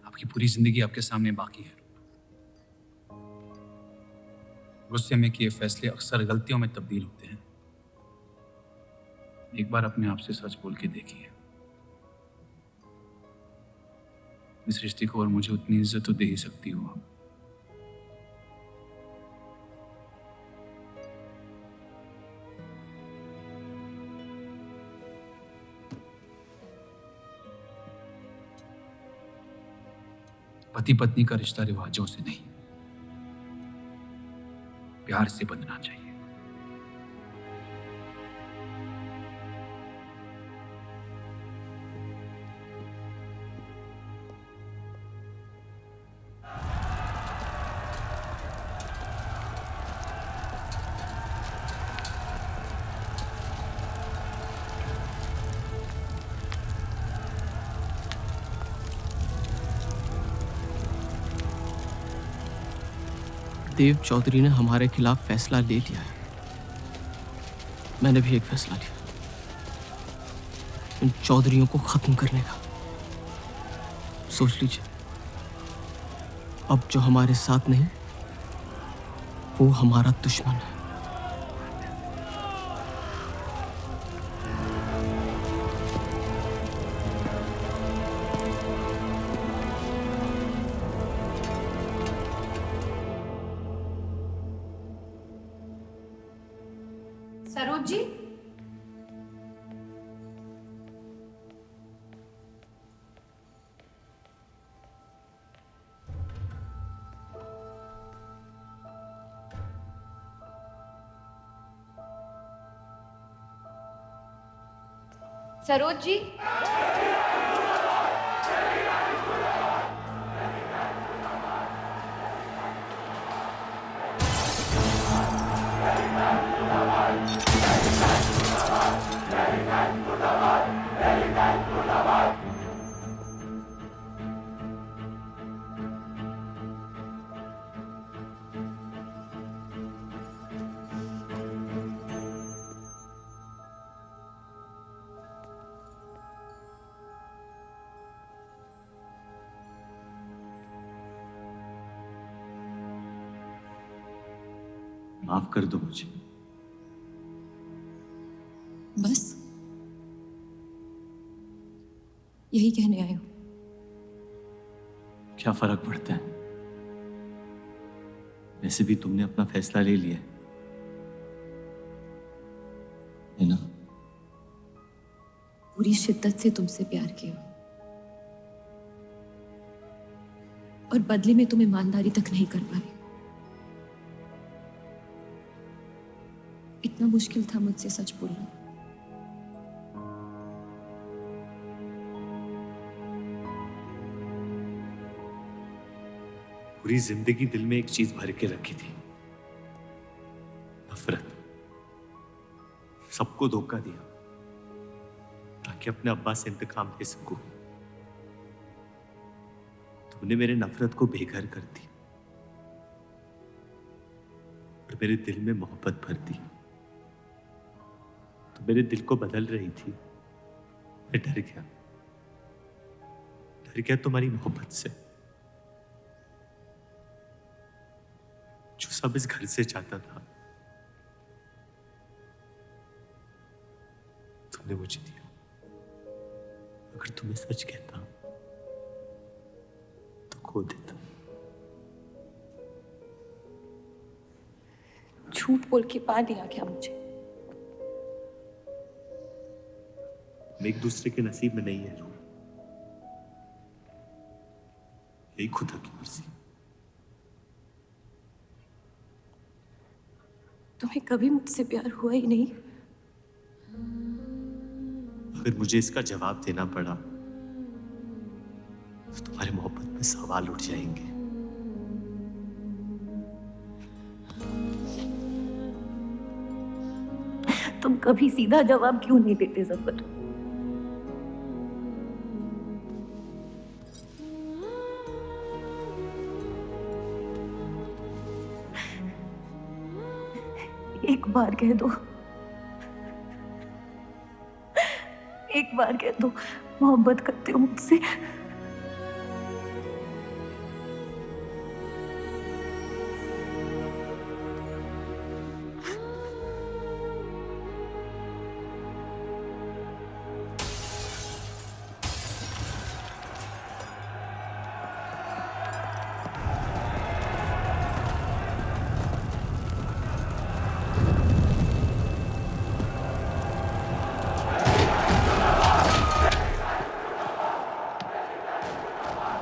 आपकी पूरी जिंदगी आपके सामने बाकी है। गुस्से में किए फैसले अक्सर गलतियों में तब्दील होते हैं। एक बार अपने आप से सच बोल के देखिए, इस रिश्ते को और मुझे उतनी इज्जत तो दे ही सकती हो। पति पत्नी का रिश्ता रिवाजों से नहीं, प्यार से बंधना चाहिए। देव चौधरी ने हमारे खिलाफ फैसला ले लिया है। मैंने भी एक फैसला लिया, इन चौधरियों को खत्म करने का। सोच लीजिए, अब जो हमारे साथ नहीं, वो हमारा दुश्मन है। सरोज जी, सरोज जी, माफ कर दो मुझे। बस यही कहने आए हो? क्या फर्क पड़ता है, वैसे भी तुमने अपना फैसला ले लिया है ना? पूरी शिद्दत से तुमसे प्यार किया, और बदले में तुम ईमानदारी तक नहीं कर पाए। इतना मुश्किल था मुझसे सच बोलना। पूरी जिंदगी दिल में एक चीज भर के रखी थी, नफरत। सबको धोखा दिया ताकि अपने अब्बा से इंतकाम ले सकूं। तुमने मेरे नफरत को बेघर कर दी और मेरे दिल में मोहब्बत भर दी। तो मेरे दिल को बदल रही थी, मैं डर गया तुम्हारी मोहब्बत से, जो सब इस घर से चाहता था तुमने मुझे दिया। अगर तुम्हें सच कहता तो खो देता। झूठ बोल के पा लिया क्या मुझे? हम एक दूसरे के नसीब में नहीं है रू। यही खुदा की मर्जी। तुम्हें कभी मुझसे प्यार हुआ ही नहीं। अगर मुझे इसका जवाब देना पड़ा तो तुम्हारे मोहब्बत में सवाल उठ जाएंगे। तुम कभी सीधा जवाब क्यों नहीं देते जफर? एक बार कह दो, एक बार कह दो मोहब्बत करते हो मुझसे।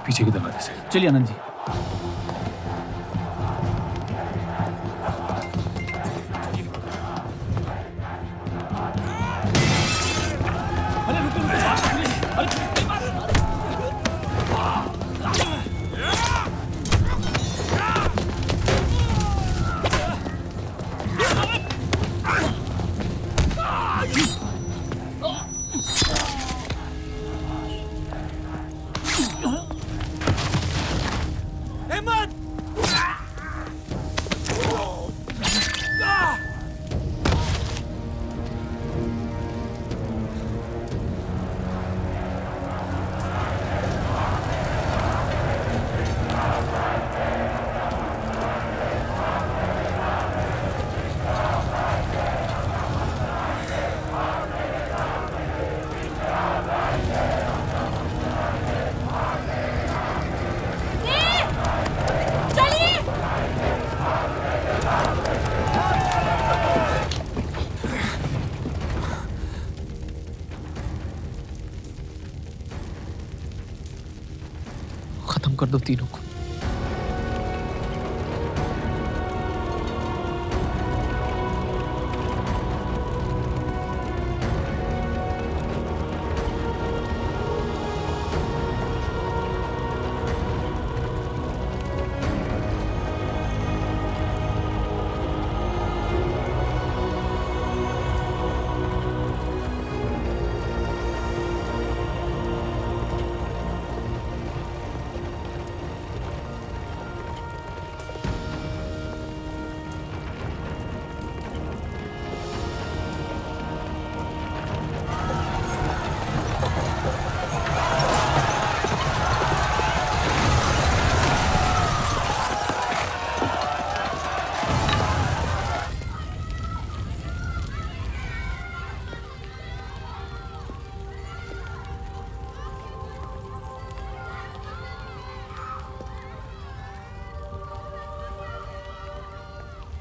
पीछे की दरवाजे से। चलिए आनंद जी। खत्म कर दो तीनों को।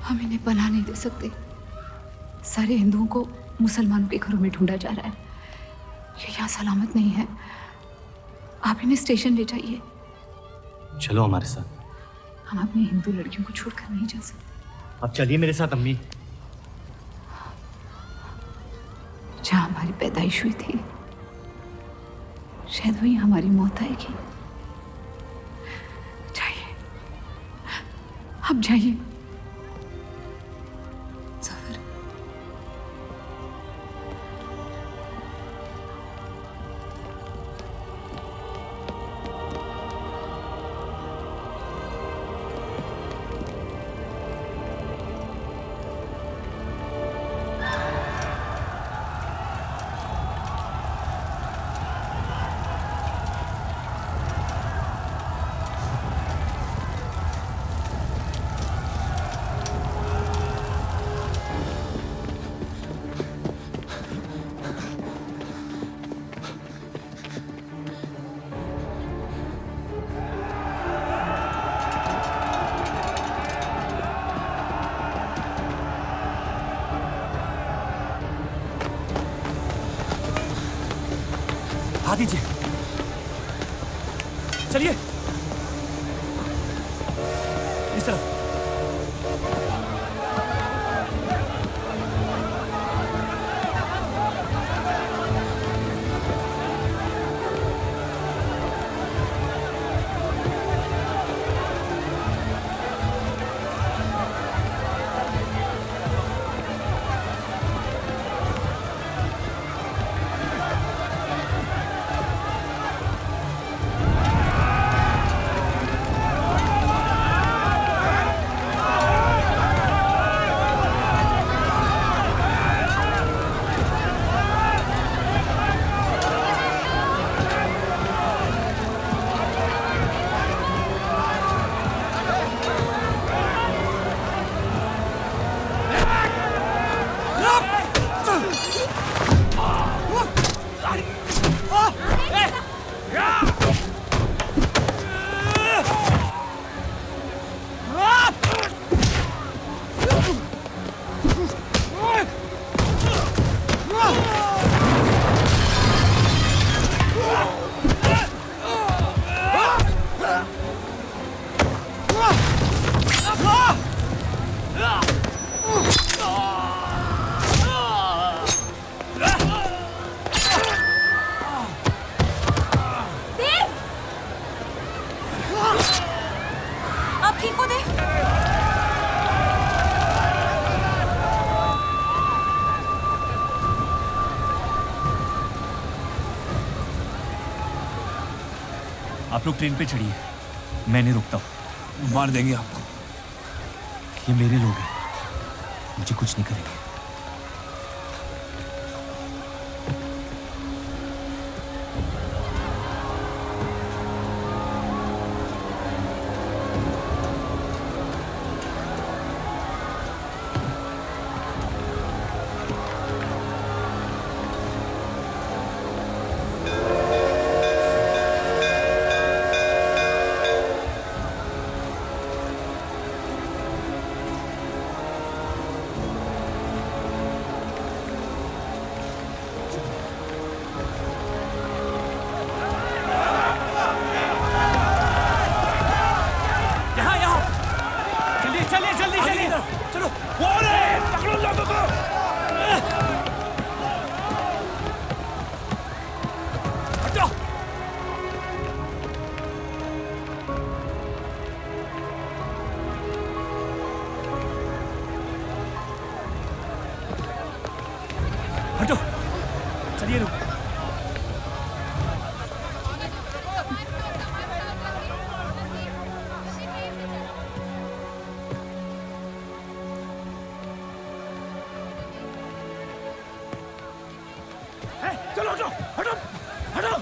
हम इन्हें पनाह नहीं दे सकते। सारे हिंदुओं को मुसलमानों के घरों में ढूंढा जा रहा है। ये यहाँ सलामत नहीं है। आप इन्हें स्टेशन ले जाइए। चलो हमारे साथ। हम अपनी हिंदू लड़कियों को छोड़कर नहीं जा सकते। अब चलिए मेरे साथ अम्मी। जहाँ हमारी पैदाइश हुई थी शायद वहीं हमारी मौत आएगी। जाइए, अब जाइए। आ दीजिए, चलिए। इस तरफ। आप ठीक हो देव? आप लोग ट्रेन पे चढ़िए, मैं नहीं रुकता हूँ। मार देंगे आपको। ये मेरे लोग हैं, मुझे कुछ नहीं करेंगे। हटो, चलिए रुक। चलो हटो, हटो, हटो।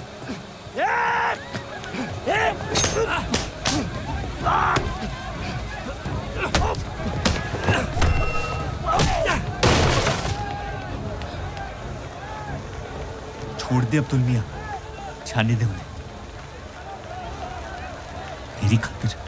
छोड़ दे अब्दुल मियां, जाने दे उन्हें, मेरी खातिर।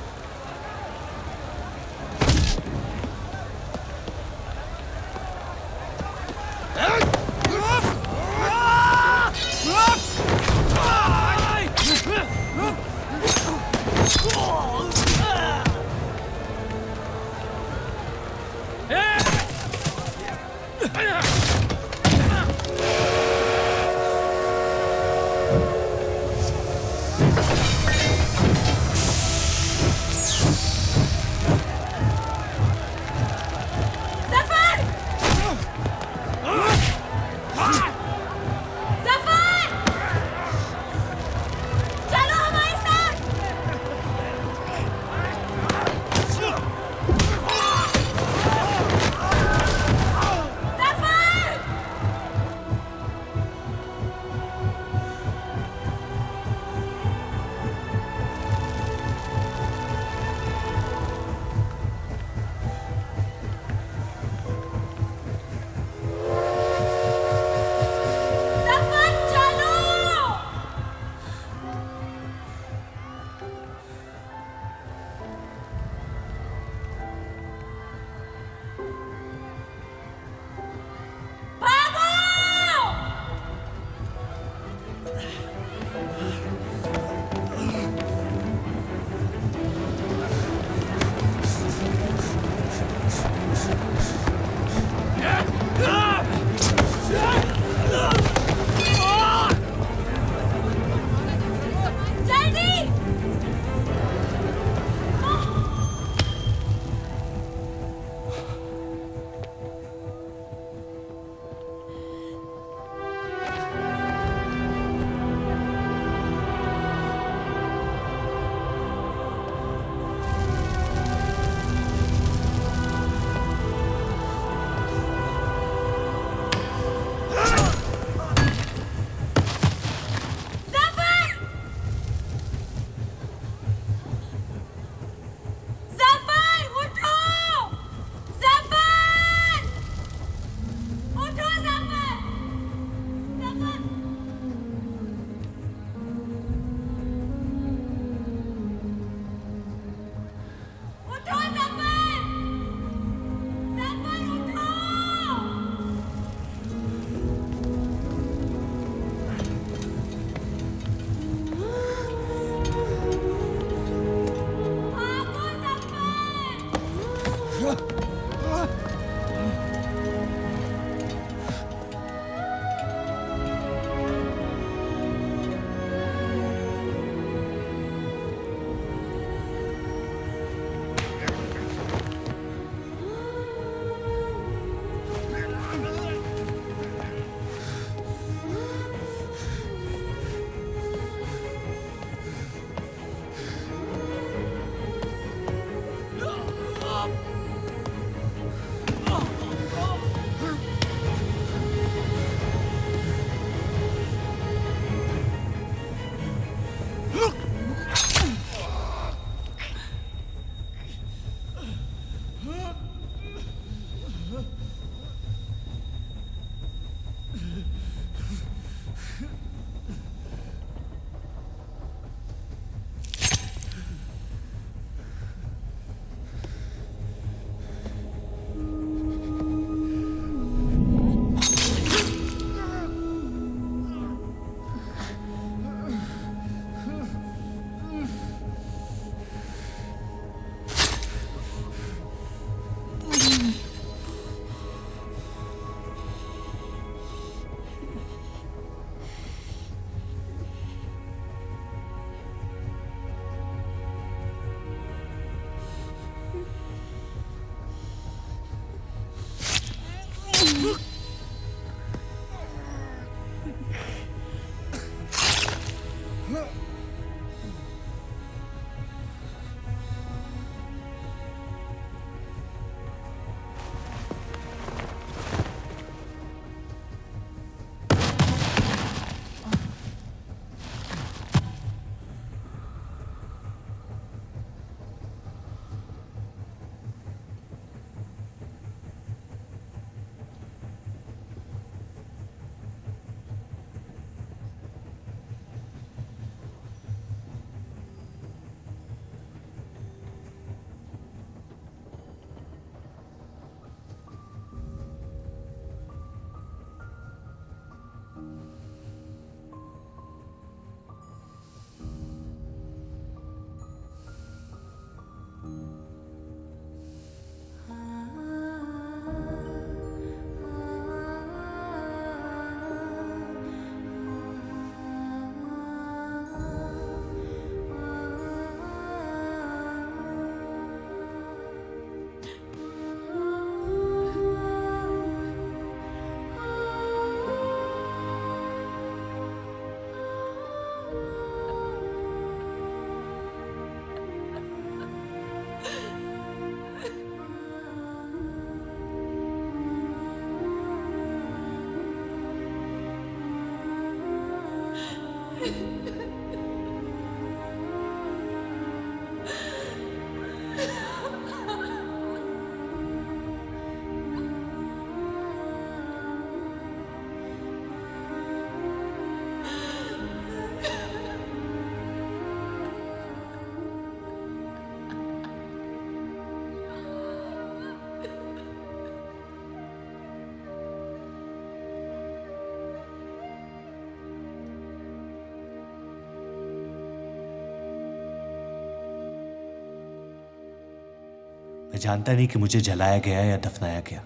मैं जानता नहीं कि मुझे जलाया गया या दफनाया गया,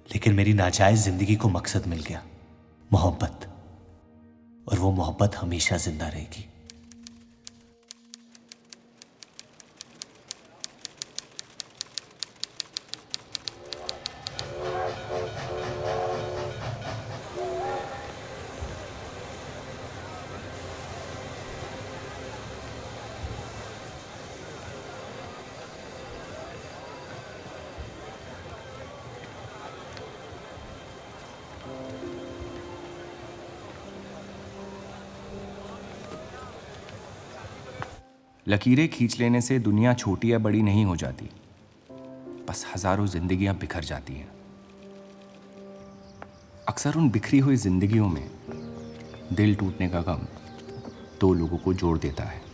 लेकिन मेरी नाजायज जिंदगी को मकसद मिल गया, मोहब्बत। और वो मोहब्बत हमेशा जिंदा रहेगी। लकीरें खींच लेने से दुनिया छोटी या बड़ी नहीं हो जाती, बस हजारों जिंदगियां बिखर जाती हैं। अक्सर उन बिखरी हुई जिंदगियों में दिल टूटने का गम दो लोगों को जोड़ देता है।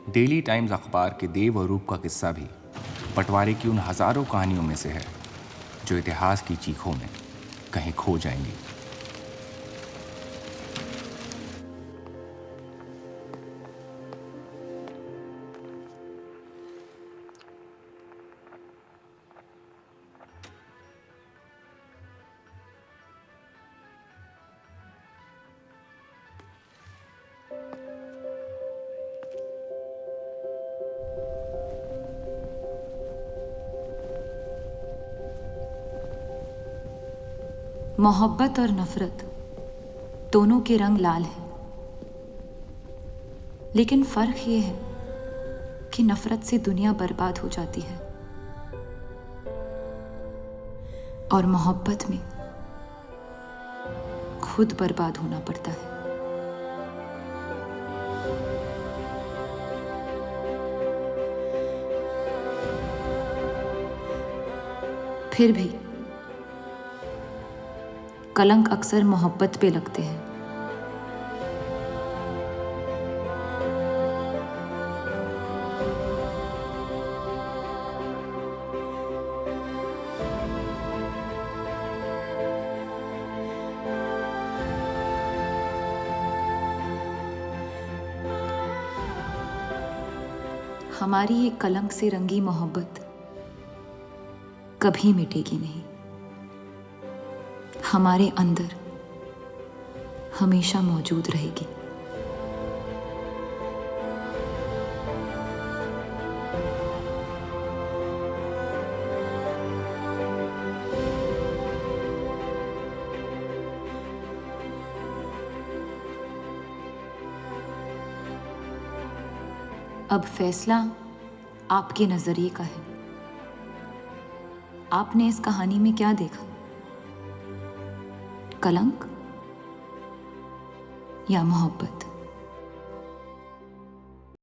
डेली टाइम्स अखबार के देव और रूप का किस्सा भी बंटवारे की उन हजारों कहानियों में से है जो इतिहास की चीखों में कहीं खो जाएंगी। मोहब्बत और नफरत दोनों के रंग लाल हैं, लेकिन फर्क ये है कि नफरत से दुनिया बर्बाद हो जाती है और मोहब्बत में खुद बर्बाद होना पड़ता है। फिर भी कलंक अक्सर मोहब्बत पे लगते हैं। हमारी ये कलंक से रंगी मोहब्बत कभी मिटेगी नहीं, हमारे अंदर हमेशा मौजूद रहेगी। अब फैसला आपके नजरिए का है। आपने इस कहानी में क्या देखा? कलंक या मोहब्बत?